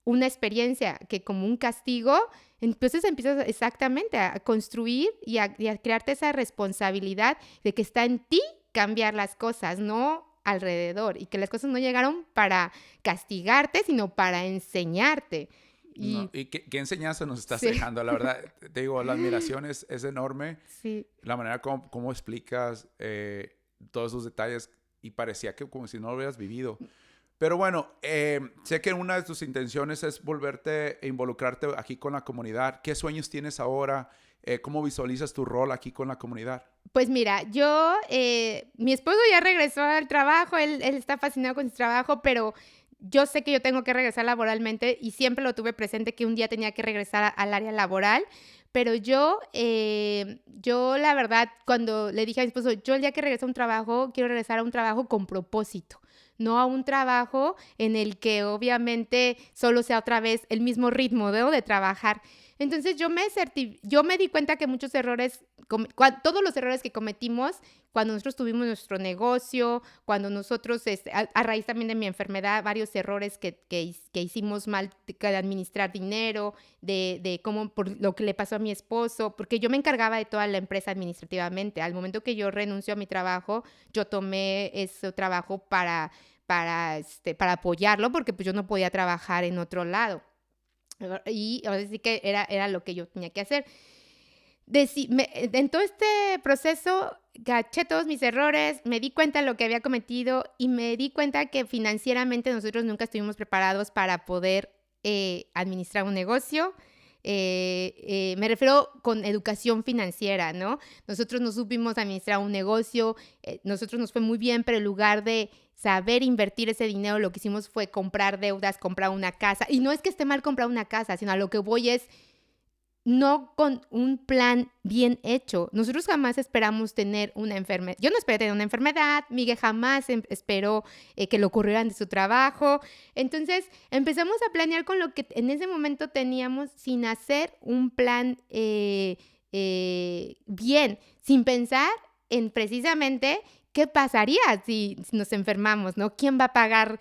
una experiencia que como un castigo, entonces empiezas exactamente a construir y a crearte esa responsabilidad de que está en ti cambiar las cosas, no alrededor, y que las cosas no llegaron para castigarte, sino para enseñarte. No, ¿y qué enseñanza nos estás Sí. dejando? La verdad, te digo, la admiración es enorme. Sí. La manera como explicas todos esos detalles y parecía que como si no lo hubieras vivido. Pero bueno, sé que una de tus intenciones es volverte e involucrarte aquí con la comunidad. ¿Qué sueños tienes ahora? ¿Cómo visualizas tu rol aquí con la comunidad? Pues mira, mi esposo ya regresó al trabajo, él está fascinado con su trabajo, pero yo sé que yo tengo que regresar laboralmente y siempre lo tuve presente que un día tenía que regresar al área laboral, pero yo la verdad, cuando le dije a mi esposo, yo el día que regrese a un trabajo, quiero regresar a un trabajo con propósito, no a un trabajo en el que obviamente solo sea otra vez el mismo ritmo, debo de trabajar. Entonces yo me di cuenta que muchos errores, todos los errores que cometimos cuando nosotros tuvimos nuestro negocio, cuando nosotros, a raíz también de mi enfermedad, varios errores que hicimos mal, de administrar dinero, de cómo, por lo que le pasó a mi esposo, porque yo me encargaba de toda la empresa administrativamente. Al momento que yo renuncio a mi trabajo, yo tomé ese trabajo para apoyarlo, porque pues yo no podía trabajar en otro lado. Y ahora sí que era lo que yo tenía que hacer. En todo este proceso, caché todos mis errores, me di cuenta de lo que había cometido y me di cuenta que financieramente nosotros nunca estuvimos preparados para poder administrar un negocio. Me refiero con educación financiera, ¿no? Nosotros no supimos administrar un negocio, nosotros nos fue muy bien, pero en lugar de saber invertir ese dinero, lo que hicimos fue comprar deudas, comprar una casa. Y no es que esté mal comprar una casa, sino a lo que voy es no con un plan bien hecho. Nosotros jamás esperamos tener una enfermedad. Yo no esperé tener una enfermedad, Miguel jamás esperó que le ocurrieran de su trabajo. Entonces empezamos a planear con lo que en ese momento teníamos sin hacer un plan bien, sin pensar en precisamente qué pasaría si nos enfermamos, ¿no? ¿Quién va a pagar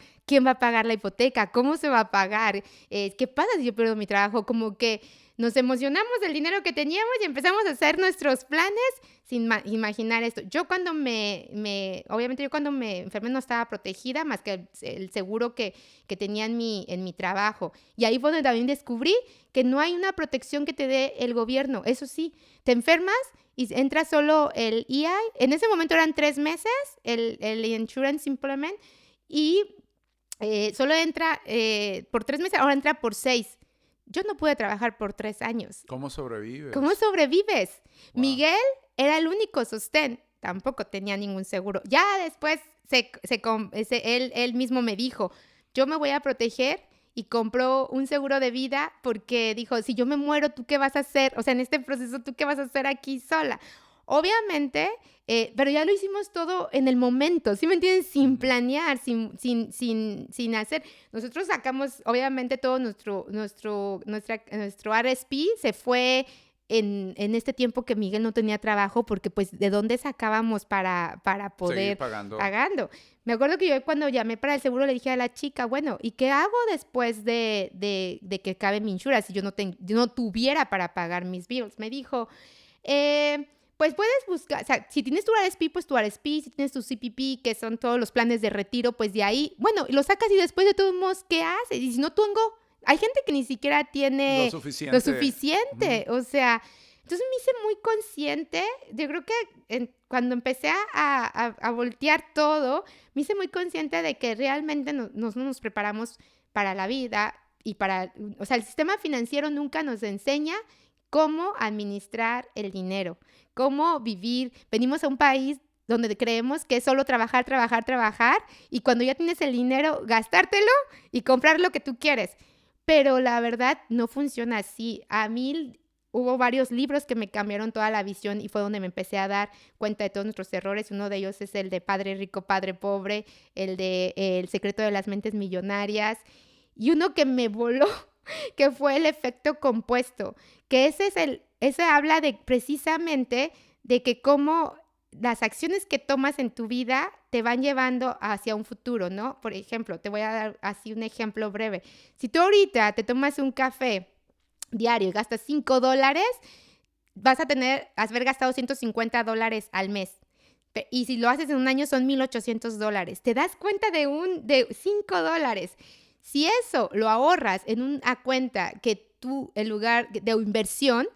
la hipoteca? ¿Cómo se va a pagar? ¿Qué pasa si yo pierdo mi trabajo? Como que nos emocionamos del dinero que teníamos y empezamos a hacer nuestros planes sin imaginar esto. Yo cuando obviamente yo cuando me enfermé no estaba protegida más que el seguro que tenía en mi trabajo. Y ahí fue donde también descubrí que no hay una protección que te dé el gobierno. Eso sí, te enfermas y entra solo el EI. En ese momento eran 3 meses, el Insurance Implement, y solo entra por 3 meses, ahora entra por 6. Yo no pude trabajar por 3 años. ¿Cómo sobrevives? ¿Cómo sobrevives? Wow. Miguel era el único sostén. Tampoco tenía ningún seguro. Ya después él mismo me dijo, yo me voy a proteger y compró un seguro de vida porque dijo, si yo me muero, ¿tú qué vas a hacer? O sea, en este proceso, ¿tú qué vas a hacer aquí sola? Obviamente, pero ya lo hicimos todo en el momento, ¿sí me entienden? Sin planear, sin hacer. Nosotros sacamos, obviamente, todo nuestro RSP se fue en este tiempo que Miguel no tenía trabajo, porque pues, ¿de dónde sacábamos para poder pagando? Me acuerdo que yo cuando llamé para el seguro le dije a la chica, bueno, ¿y qué hago después de que acabe mi insurance si yo no tuviera para pagar mis bills? Me dijo, pues puedes buscar, o sea, si tienes tu RSP, pues tu RSP, si tienes tu CPP, que son todos los planes de retiro, pues de ahí, bueno, lo sacas y después de todos modos, ¿qué haces? Y si no hay gente que ni siquiera tiene lo suficiente. O sea, entonces me hice muy consciente, yo creo que cuando empecé a voltear todo, me hice muy consciente de que realmente no nos preparamos para la vida y o sea, el sistema financiero nunca nos enseña cómo administrar el dinero, cómo vivir. Venimos a un país donde creemos que es solo trabajar, trabajar, trabajar, y cuando ya tienes el dinero, gastártelo y comprar lo que tú quieres. Pero la verdad no funciona así. A mí hubo varios libros que me cambiaron toda la visión y fue donde me empecé a dar cuenta de todos nuestros errores. Uno de ellos es el de Padre Rico, Padre Pobre, el de El secreto de las mentes millonarias, y uno que me voló, que fue el efecto compuesto, que ese habla de precisamente de que cómo las acciones que tomas en tu vida te van llevando hacia un futuro, ¿no? Por ejemplo, te voy a dar así un ejemplo breve. Si tú ahorita te tomas un café diario y gastas $5, vas a haber gastado $150 al mes. Y si lo haces en un año son $1,800. Te das cuenta de $5. Si eso lo ahorras en una cuenta que tú, en lugar de inversión,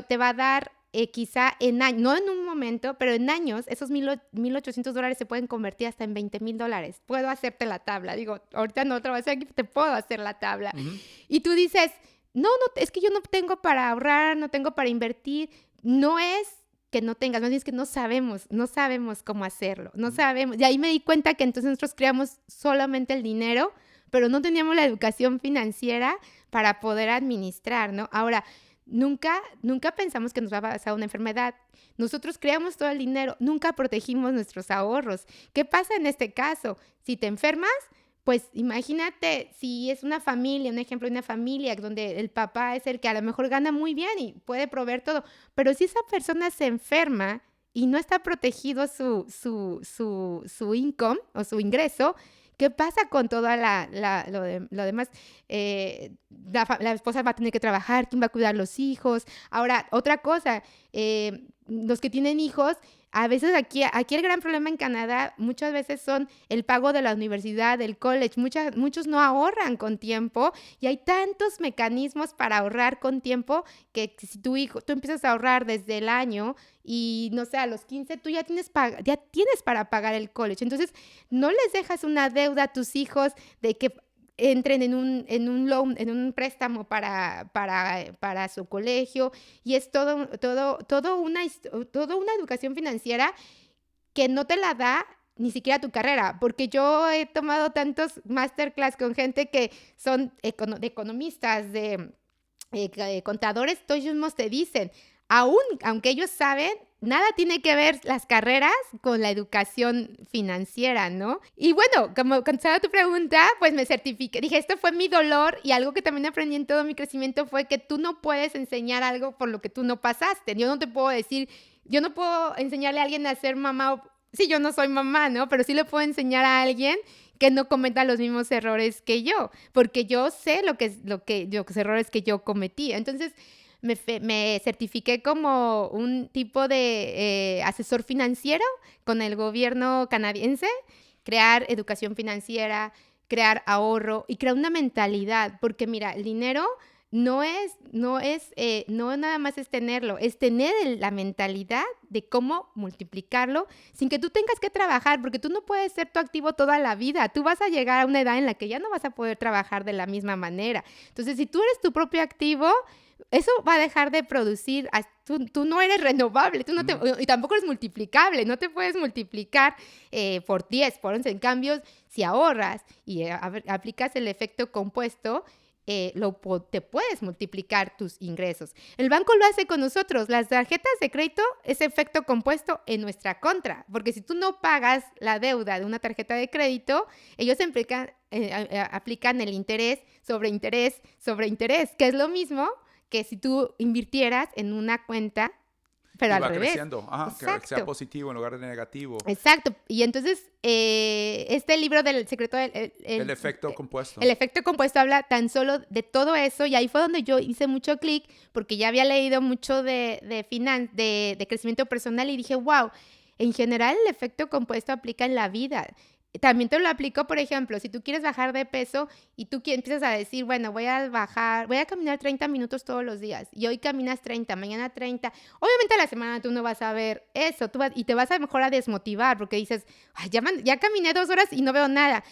te va a dar quizá en años, no en un momento, pero en años, esos $1,800 se pueden convertir hasta en $20,000. Puedo hacerte la tabla. Digo, ahorita no te voy a hacer aquí, te puedo hacer la tabla. Uh-huh. Y tú dices, no, es que yo no tengo para ahorrar, no tengo para invertir. No es que no tengas, más bien es que no sabemos cómo hacerlo, no sabemos. Y ahí me di cuenta que entonces nosotros creamos solamente el dinero, pero no teníamos la educación financiera para poder administrar, ¿no? Ahora, nunca pensamos que nos va a pasar una enfermedad. Nosotros creamos todo el dinero, nunca protegimos nuestros ahorros. ¿Qué pasa en este caso? Si te enfermas, pues imagínate si es una familia, un ejemplo de una familia donde el papá es el que a lo mejor gana muy bien y puede proveer todo, pero si esa persona se enferma y no está protegido su income o su ingreso, ¿qué pasa con todo lo demás? La esposa va a tener que trabajar, ¿quién va a cuidar los hijos? Ahora, otra cosa, los que tienen hijos, a veces aquí el gran problema en Canadá muchas veces son el pago de la universidad, del college. Muchos no ahorran con tiempo y hay tantos mecanismos para ahorrar con tiempo que si tú empiezas a ahorrar desde el año y no sé, a los 15 tú ya tienes para pagar el college. Entonces, no les dejas una deuda a tus hijos de que entren en un loan, en un préstamo para su colegio, y es todo una educación financiera que no te la da ni siquiera tu carrera, porque yo he tomado tantos masterclass con gente que son de economistas, de contadores, todos ellos te dicen, aunque ellos saben, nada tiene que ver las carreras con la educación financiera, ¿no? Y bueno, como contestaba tu pregunta, pues me certifiqué. Dije, esto fue mi dolor, y algo que también aprendí en todo mi crecimiento fue que tú no puedes enseñar algo por lo que tú no pasaste. Yo no puedo enseñarle a alguien a ser mamá. Sí, yo no soy mamá, ¿no? Pero sí le puedo enseñar a alguien que no cometa los mismos errores que yo, porque yo sé los errores que yo cometí. Entonces, me certifiqué como un tipo de asesor financiero con el gobierno canadiense, crear educación financiera, crear ahorro y crear una mentalidad, porque mira, el dinero no nada más es tenerlo, es tener la mentalidad de cómo multiplicarlo sin que tú tengas que trabajar, porque tú no puedes ser tu activo toda la vida. Tú vas a llegar a una edad en la que ya no vas a poder trabajar de la misma manera. Entonces, si tú eres tu propio activo, eso va a dejar de producir. Tú no eres renovable, y tampoco eres multiplicable. No te puedes multiplicar por 10, por 11. En cambio, si ahorras y aplicas el efecto compuesto, te puedes multiplicar tus ingresos. El banco lo hace con nosotros. Las tarjetas de crédito es efecto compuesto en nuestra contra, porque si tú no pagas la deuda de una tarjeta de crédito, ellos aplican el interés sobre interés sobre interés, que es lo mismo que si tú invirtieras en una cuenta, pero al revés. Creciendo. Que sea positivo en lugar de negativo. Exacto. Y entonces, este libro del secreto el efecto compuesto. El efecto compuesto habla tan solo de todo eso, y ahí fue donde yo hice mucho clic, porque ya había leído mucho de crecimiento personal, y dije, wow, en general el efecto compuesto aplica en la vida. También te lo aplico, por ejemplo, si tú quieres bajar de peso y tú empiezas a decir, bueno, voy a caminar 30 minutos todos los días, y hoy caminas 30, mañana 30, obviamente a la semana tú no vas a ver eso, y te vas a mejor a desmotivar porque dices, ay, ya caminé 2 horas y no veo nada.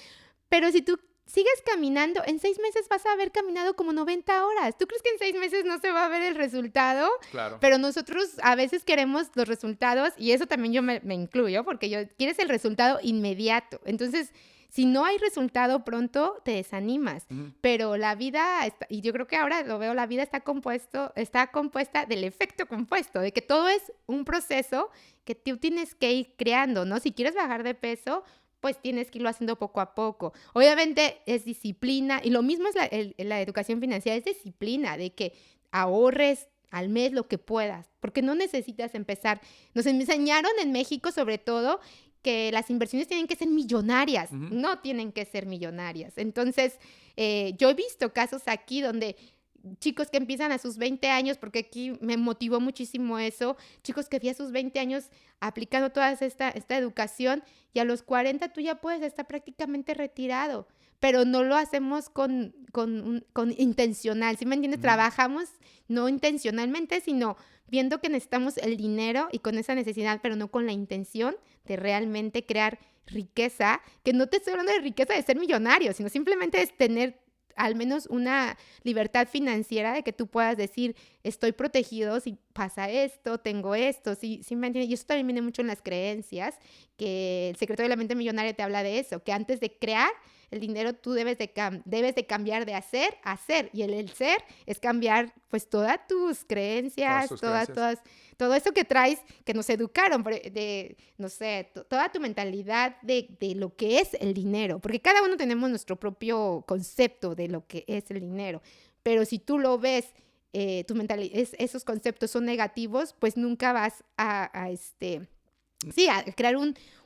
Pero si tú sigues caminando, en 6 meses vas a haber caminado como 90 horas. ¿Tú crees que en 6 meses no se va a ver el resultado? Claro. Pero nosotros a veces queremos los resultados, y eso también yo me incluyo, porque quieres el resultado inmediato. Entonces, si no hay resultado pronto, te desanimas. Ujú. Pero la vida, y yo creo que ahora lo veo, la vida está compuesta del efecto compuesto, de que todo es un proceso que tú tienes que ir creando, ¿no? Si quieres bajar de peso, pues tienes que irlo haciendo poco a poco. Obviamente es disciplina, y lo mismo es la educación financiera, es disciplina, de que ahorres al mes lo que puedas, porque no necesitas empezar. Nos enseñaron en México, sobre todo, que las inversiones tienen que ser millonarias, Ujú. no tienen que ser millonarias. Entonces, yo he visto casos aquí donde chicos que empiezan a sus 20 años, porque aquí me motivó muchísimo eso, chicos que vi a sus 20 años aplicando toda esta educación, y a los 40 tú ya puedes estar prácticamente retirado, pero no lo hacemos con intencional, ¿sí me entiendes? Ujú. Trabajamos no intencionalmente, sino viendo que necesitamos el dinero y con esa necesidad, pero no con la intención de realmente crear riqueza, que no te estoy hablando de riqueza de ser millonario, sino simplemente es tener al menos una libertad financiera de que tú puedas decir, estoy protegido si pasa esto, tengo esto, ¿sí me entiendes? Y eso también viene mucho en las creencias, que el secreto de la mente millonaria te habla de eso, que antes de crear el dinero tú debes de cambiar de hacer a ser, y el ser es cambiar pues todas tus creencias, todo eso que traes, que nos educaron, no sé, toda tu mentalidad de lo que es el dinero, porque cada uno tenemos nuestro propio concepto de lo que es el dinero, pero si tú lo ves, tu mentalidad, esos conceptos son negativos, pues nunca vas a crear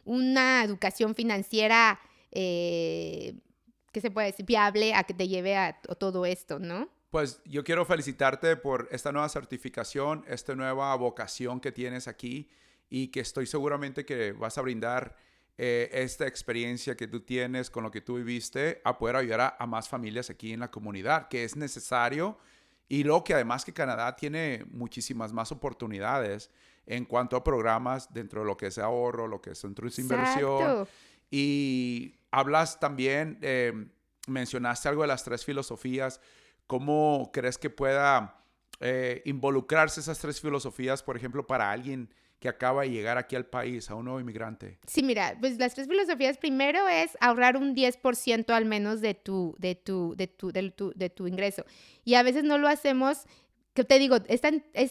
una educación financiera, ¿qué se puede decir? Viable, a que te lleve a todo esto, ¿no? Pues yo quiero felicitarte por esta nueva certificación, esta nueva vocación que tienes aquí y que estoy seguramente que vas a brindar esta experiencia que tú tienes con lo que tú viviste a poder ayudar a más familias aquí en la comunidad, que es necesario. Y luego que además que Canadá tiene muchísimas más oportunidades en cuanto a programas dentro de lo que es ahorro, lo que es centro de inversión. Exacto. Y hablas también, mencionaste algo de las 3 filosofías. ¿Cómo crees que pueda involucrarse esas 3 filosofías, por ejemplo, para alguien que acaba de llegar aquí al país, a un nuevo inmigrante? Sí, mira, pues las 3 filosofías, primero es ahorrar un 10% al menos de tu ingreso. Y a veces no lo hacemos, que te digo, es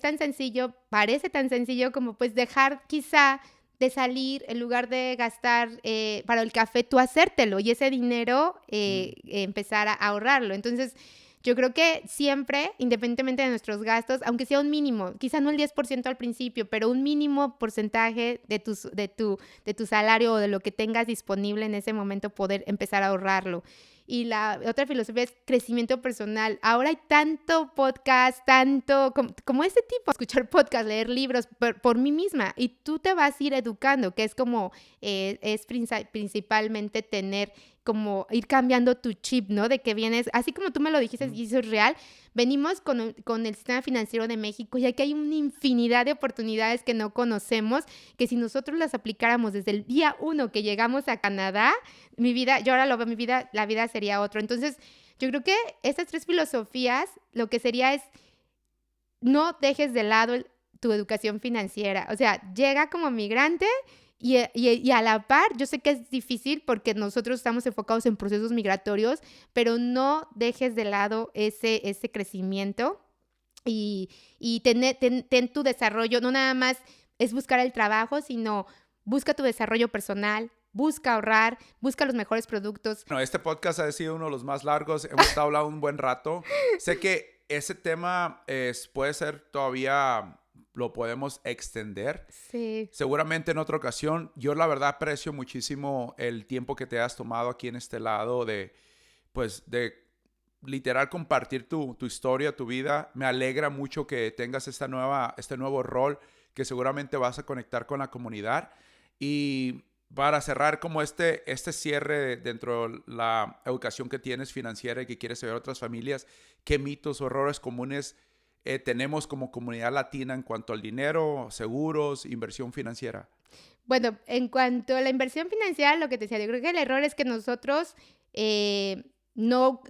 tan sencillo, parece tan sencillo como pues dejar quizá de salir, en lugar de gastar para el café, tú hacértelo y ese dinero empezar a ahorrarlo. Entonces, yo creo que siempre, independientemente de nuestros gastos, aunque sea un mínimo, quizá no el 10% al principio, pero un mínimo porcentaje de tu salario o de lo que tengas disponible en ese momento, poder empezar a ahorrarlo. Y la otra filosofía es crecimiento personal. Ahora hay tanto podcast, tanto como este tipo, escuchar podcast, leer libros por mí misma, y tú te vas a ir educando, que es como, es principalmente tener, como ir cambiando tu chip, ¿no? De que vienes, así como tú me lo dijiste, y eso es real, venimos con el sistema financiero de México, y aquí hay una infinidad de oportunidades que no conocemos, que si nosotros las aplicáramos desde el día 1 que llegamos a Canadá, yo ahora lo veo, la vida sería otro. Entonces, yo creo que estas 3 filosofías, lo que sería es, no dejes de lado tu educación financiera. O sea, llega como migrante y a la par, yo sé que es difícil porque nosotros estamos enfocados en procesos migratorios, pero no dejes de lado ese crecimiento y ten tu desarrollo. No nada más es buscar el trabajo, sino busca tu desarrollo personal, busca ahorrar, busca los mejores productos. Bueno, este podcast ha sido uno de los más largos. Hemos estado hablando un buen rato. Sé que ese tema puede ser todavía, lo podemos extender. Sí. Seguramente en otra ocasión. Yo la verdad aprecio muchísimo el tiempo que te has tomado aquí en este lado de literal compartir tu historia, tu vida. Me alegra mucho que tengas este nuevo rol que seguramente vas a conectar con la comunidad. Y para cerrar como este cierre dentro de la educación que tienes financiera y que quieres ayudar a otras familias, ¿qué mitos o errores comunes tenemos como comunidad latina en cuanto al dinero, seguros, inversión financiera? Bueno, en cuanto a la inversión financiera, lo que te decía, yo creo que el error es que nosotros no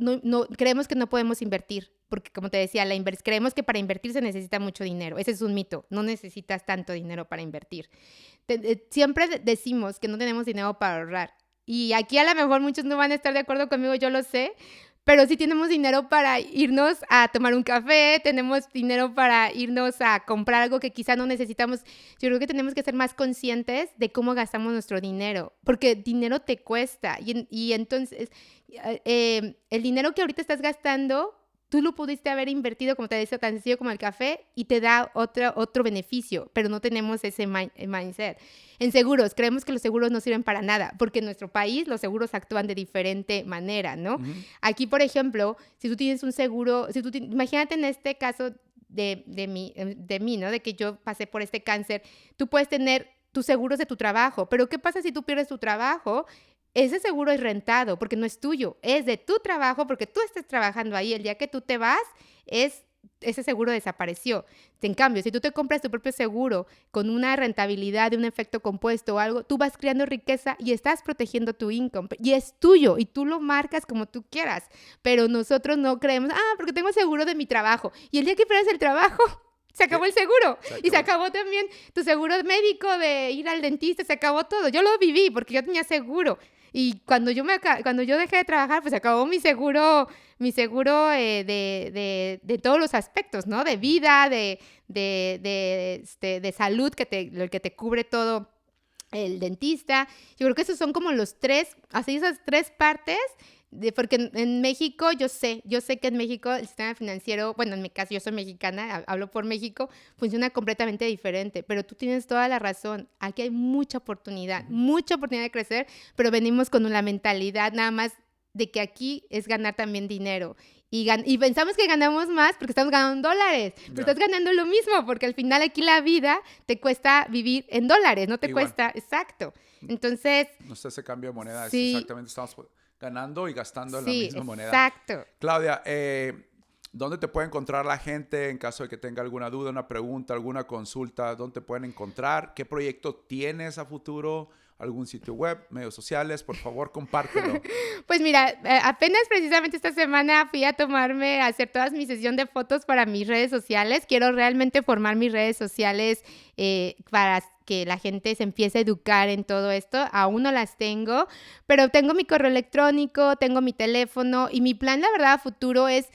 creemos que no podemos invertir, porque como te decía, creemos que para invertir se necesita mucho dinero. Ese es un mito, no necesitas tanto dinero para invertir. Siempre decimos que no tenemos dinero para ahorrar, y aquí a lo mejor muchos no van a estar de acuerdo conmigo, yo lo sé, pero sí tenemos dinero para irnos a tomar un café, tenemos dinero para irnos a comprar algo que quizá no necesitamos. Yo creo que tenemos que ser más conscientes de cómo gastamos nuestro dinero, porque dinero te cuesta. Y entonces, el dinero que ahorita estás gastando, tú lo pudiste haber invertido, como te decía, tan sencillo como el café, y te da otro beneficio, pero no tenemos ese mindset. En seguros, creemos que los seguros no sirven para nada, porque en nuestro país los seguros actúan de diferente manera, ¿no? Uh-huh. Aquí, por ejemplo, si tú tienes un seguro, imagínate en este caso de mí, ¿no? De que yo pasé por este cáncer, tú puedes tener tus seguros de tu trabajo, pero ¿qué pasa si tú pierdes tu trabajo? Ese seguro es rentado porque no es tuyo, es de tu trabajo porque tú estás trabajando ahí. El día que tú te vas, ese seguro desapareció. En cambio, si tú te compras tu propio seguro con una rentabilidad de un efecto compuesto o algo, tú vas creando riqueza y estás protegiendo tu income. Y es tuyo y tú lo marcas como tú quieras. Pero nosotros no creemos, porque tengo seguro de mi trabajo. Y el día que pierdas el trabajo, se acabó el seguro. Y se acabó también tu seguro médico de ir al dentista, se acabó todo. Yo lo viví porque yo tenía seguro. Y cuando yo dejé de trabajar, pues acabó mi seguro de todos los aspectos, ¿no? De vida, de salud, el que te cubre todo el dentista. Yo creo que esos son como esas tres partes. Porque en México, yo sé que en México el sistema financiero, bueno, en mi caso yo soy mexicana, hablo por México, funciona completamente diferente, pero tú tienes toda la razón, aquí hay mucha oportunidad de crecer, pero venimos con la mentalidad nada más de que aquí es ganar también dinero. Y pensamos que ganamos más porque estamos ganando dólares, pero estás ganando lo mismo, porque al final aquí la vida te cuesta vivir en dólares, no te igual. Cuesta, exacto. Entonces... No sé ese cambio de moneda, sí, exactamente, estamos ganando y gastando en la misma moneda. Exacto. Claudia, ¿dónde te puede encontrar la gente en caso de que tenga alguna duda, una pregunta, alguna consulta? ¿Dónde te pueden encontrar? ¿Qué proyecto tienes a futuro? ¿Algún sitio web, medios sociales? Por favor, compártelo. Pues mira, apenas precisamente esta semana fui a hacer toda mi sesión de fotos para mis redes sociales. Quiero realmente formar mis redes sociales para que la gente se empiece a educar en todo esto. Aún no las tengo, pero tengo mi correo electrónico, tengo mi teléfono y mi plan, la verdad, a futuro es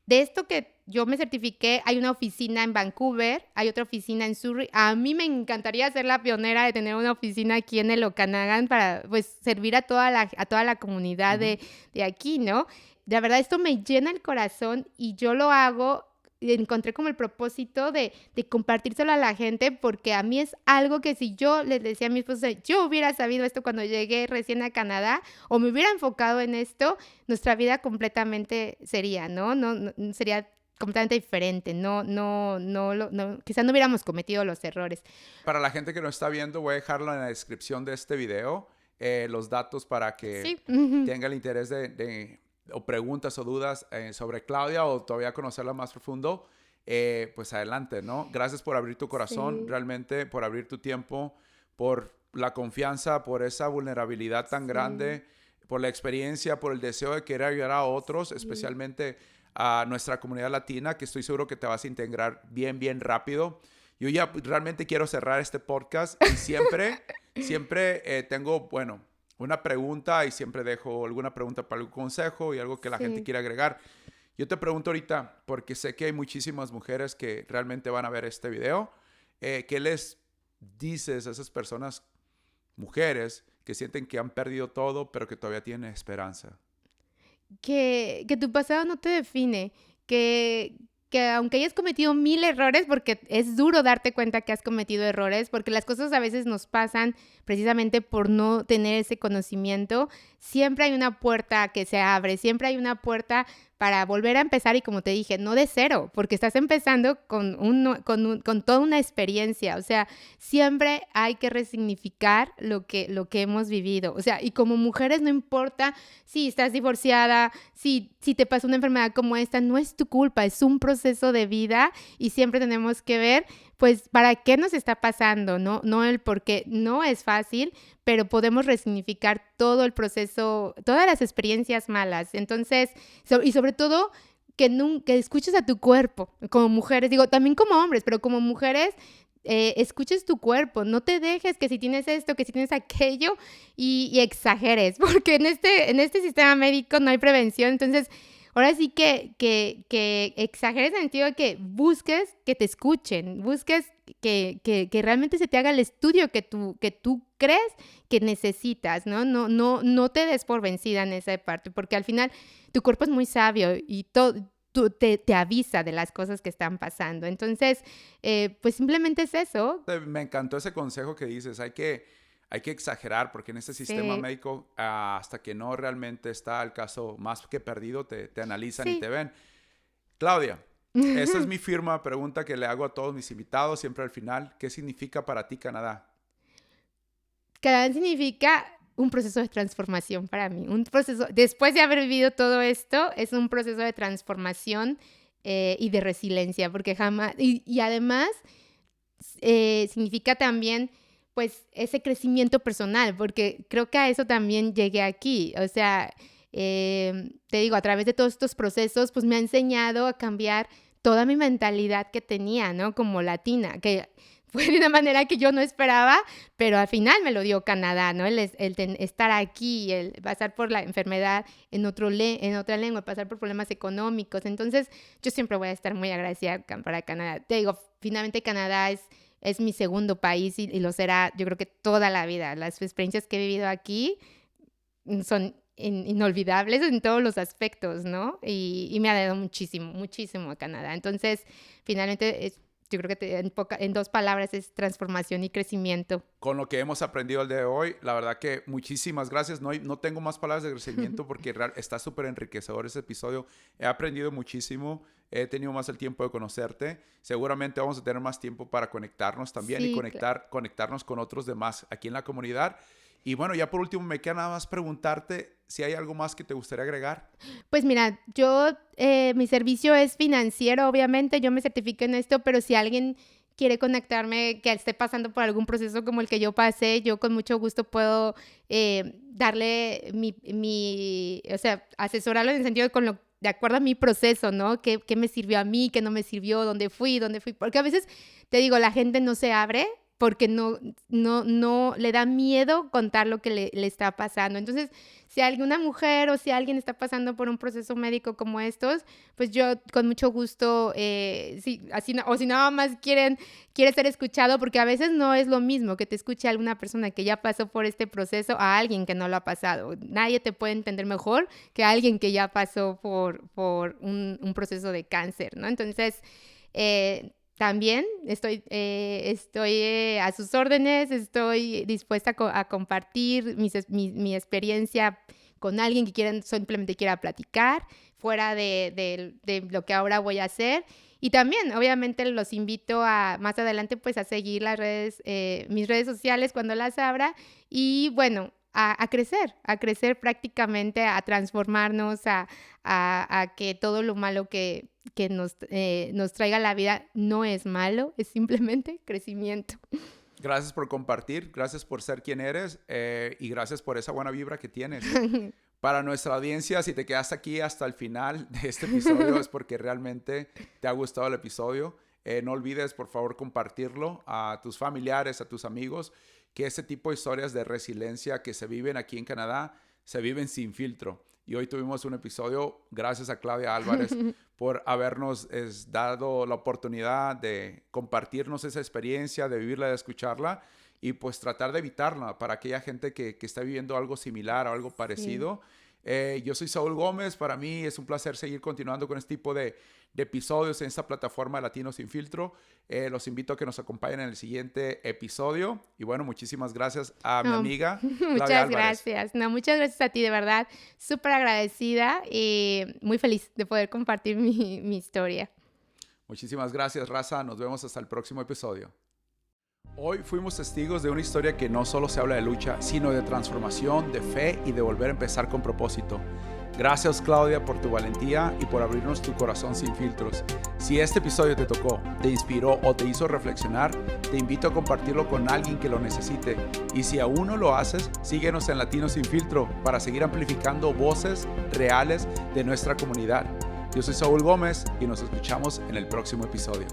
de esto que yo me certifiqué. Hay una oficina en Vancouver, hay otra oficina en Surrey. A mí me encantaría ser la pionera de tener una oficina aquí en el Okanagan para pues servir a toda la comunidad de aquí, ¿no? La verdad, esto me llena el corazón y yo lo hago. Encontré como el propósito de compartírselo a la gente, porque a mí es algo que si yo les decía a mi esposa, yo hubiera sabido esto cuando llegué recién a Canadá o me hubiera enfocado en esto, nuestra vida completamente sería, ¿no? No sería completamente diferente, quizás no hubiéramos cometido los errores. Para la gente que nos está viendo, voy a dejarlo en la descripción de este video, los datos para que tenga el interés o preguntas o dudas sobre Claudia o todavía conocerla más profundo, pues adelante, ¿no? Gracias por abrir tu corazón, realmente por abrir tu tiempo, por la confianza, por esa vulnerabilidad tan grande, por la experiencia, por el deseo de querer ayudar a otros, especialmente a nuestra comunidad latina, que estoy seguro que te vas a integrar bien, bien rápido. Yo ya realmente quiero cerrar este podcast y siempre tengo, una pregunta y siempre dejo alguna pregunta para algún consejo y algo que la gente quiera agregar. Yo te pregunto ahorita, porque sé que hay muchísimas mujeres que realmente van a ver este video, ¿qué les dices a esas personas, mujeres, que sienten que han perdido todo, pero que todavía tienen esperanza? Que tu pasado no te define, que aunque hayas cometido 1000 errores, porque es duro darte cuenta que has cometido errores, porque las cosas a veces nos pasan precisamente por no tener ese conocimiento, siempre hay una puerta que se abre, siempre hay una puerta para volver a empezar y, como te dije, no de cero, porque estás empezando con toda una experiencia. O sea, siempre hay que resignificar lo que hemos vivido. O sea, y como mujeres no importa si estás divorciada, si te pasa una enfermedad como esta, no es tu culpa, es un proceso de vida y siempre tenemos que ver, pues, para qué nos está pasando, no el por qué. No es fácil, pero podemos resignificar todo el proceso, todas las experiencias malas. Entonces, y sobre todo, que escuches a tu cuerpo como mujeres, digo, también como hombres, pero como mujeres, escuches tu cuerpo, no te dejes que si tienes esto, que si tienes aquello y exageres, porque en este sistema médico no hay prevención, entonces ahora sí que exageres en el sentido de que busques que te escuchen, busques que realmente se te haga el estudio que tú crees que necesitas, ¿no? No te des por vencida en esa parte, porque al final tu cuerpo es muy sabio y te avisa de las cosas que están pasando. Entonces, pues simplemente es eso. Me encantó ese consejo que dices, hay que exagerar porque en este sistema Sí, médico, hasta que no realmente está el caso más que perdido, te analizan y sí. te ven. Claudia, esta es mi firma pregunta que le hago a todos mis invitados siempre al final. ¿Qué significa para ti Canadá? Canadá significa un proceso de transformación para mí. Un proceso, después de haber vivido todo esto, es un proceso de transformación y de resiliencia, porque jamás, y además significa también, pues, ese crecimiento personal, porque creo que a eso también llegué aquí. O sea, te digo, a través de todos estos procesos, pues me ha enseñado a cambiar toda mi mentalidad que tenía, ¿no? Como latina, que fue de una manera que yo no esperaba, pero al final me lo dio Canadá, ¿no? Estar aquí, el pasar por la enfermedad en otra lengua, pasar por problemas económicos. Entonces, yo siempre voy a estar muy agradecida para Canadá. Te digo, finalmente Canadá es mi segundo país y lo será, yo creo que toda la vida. Las experiencias que he vivido aquí son inolvidables en todos los aspectos, ¿no? Y me ha dado muchísimo, muchísimo a Canadá. Entonces, finalmente, yo creo que en dos palabras es transformación y crecimiento. Con lo que hemos aprendido el día de hoy, la verdad que muchísimas gracias. No tengo más palabras de agradecimiento porque está súper enriquecedor ese episodio. He aprendido muchísimo, he tenido más el tiempo de conocerte. Seguramente vamos a tener más tiempo para conectarnos también y Sí, conectarnos con otros demás aquí en la comunidad. Y bueno, ya por último me queda nada más preguntarte si hay algo más que te gustaría agregar. pues mira, mi servicio es financiero, obviamente, yo me certifico en esto, pero si alguien quiere conectarme, que esté pasando por algún proceso como el que yo pasé, yo con mucho gusto puedo darle o sea, asesorarlo en el sentido de acuerdo a mi proceso, ¿no? ¿Qué me sirvió a mí? ¿Qué no me sirvió? ¿Dónde fui? Porque a veces, te digo, la gente no se abre porque no le da miedo contar lo que le está pasando. Entonces, si alguna mujer o si alguien está pasando por un proceso médico como estos, pues yo con mucho gusto, o si nada más quiere ser escuchado, porque a veces no es lo mismo que te escuche alguna persona que ya pasó por este proceso a alguien que no lo ha pasado. Nadie te puede entender mejor que alguien que ya pasó por un proceso de cáncer, ¿no? Entonces, también estoy a sus órdenes, estoy dispuesta a compartir mi experiencia con alguien que simplemente quiera platicar fuera de lo que ahora voy a hacer. Y también, obviamente, los invito más adelante pues a seguir mis redes sociales cuando las abra y bueno, a crecer prácticamente, a transformarnos, a que todo lo malo que nos traiga la vida no es malo, es simplemente crecimiento. Gracias por compartir, gracias por ser quien eres y gracias por esa buena vibra que tienes. Para nuestra audiencia, si te quedaste aquí hasta el final de este episodio es porque realmente te ha gustado el episodio. No olvides, por favor, compartirlo a tus familiares, a tus amigos, que este tipo de historias de resiliencia que se viven aquí en Canadá se viven sin filtro. Y hoy tuvimos un episodio, gracias a Claudia Álvarez, por habernos dado la oportunidad de compartirnos esa experiencia, de vivirla, de escucharla y pues tratar de evitarla para aquella gente que está viviendo algo similar o algo parecido. Yo soy Saúl Gómez, para mí es un placer seguir continuando con este tipo de episodios en esta plataforma Latinos Sin Filtro. Los invito a que nos acompañen en el siguiente episodio. Y bueno, muchísimas gracias a mi amiga Claudia Muchas Álvarez. gracias. No, muchas gracias a ti, de verdad. Súper agradecida y muy feliz de poder compartir mi historia. Muchísimas gracias, raza. Nos vemos hasta el próximo episodio. Hoy fuimos testigos de una historia que no solo se habla de lucha, sino de transformación, de fe y de volver a empezar con propósito. Gracias, Claudia, por tu valentía y por abrirnos tu corazón sin filtros. Si este episodio te tocó, te inspiró o te hizo reflexionar, te invito a compartirlo con alguien que lo necesite. Y si aún no lo haces, síguenos en Latinos Sin Filtro para seguir amplificando voces reales de nuestra comunidad. Yo soy Saúl Gómez y nos escuchamos en el próximo episodio.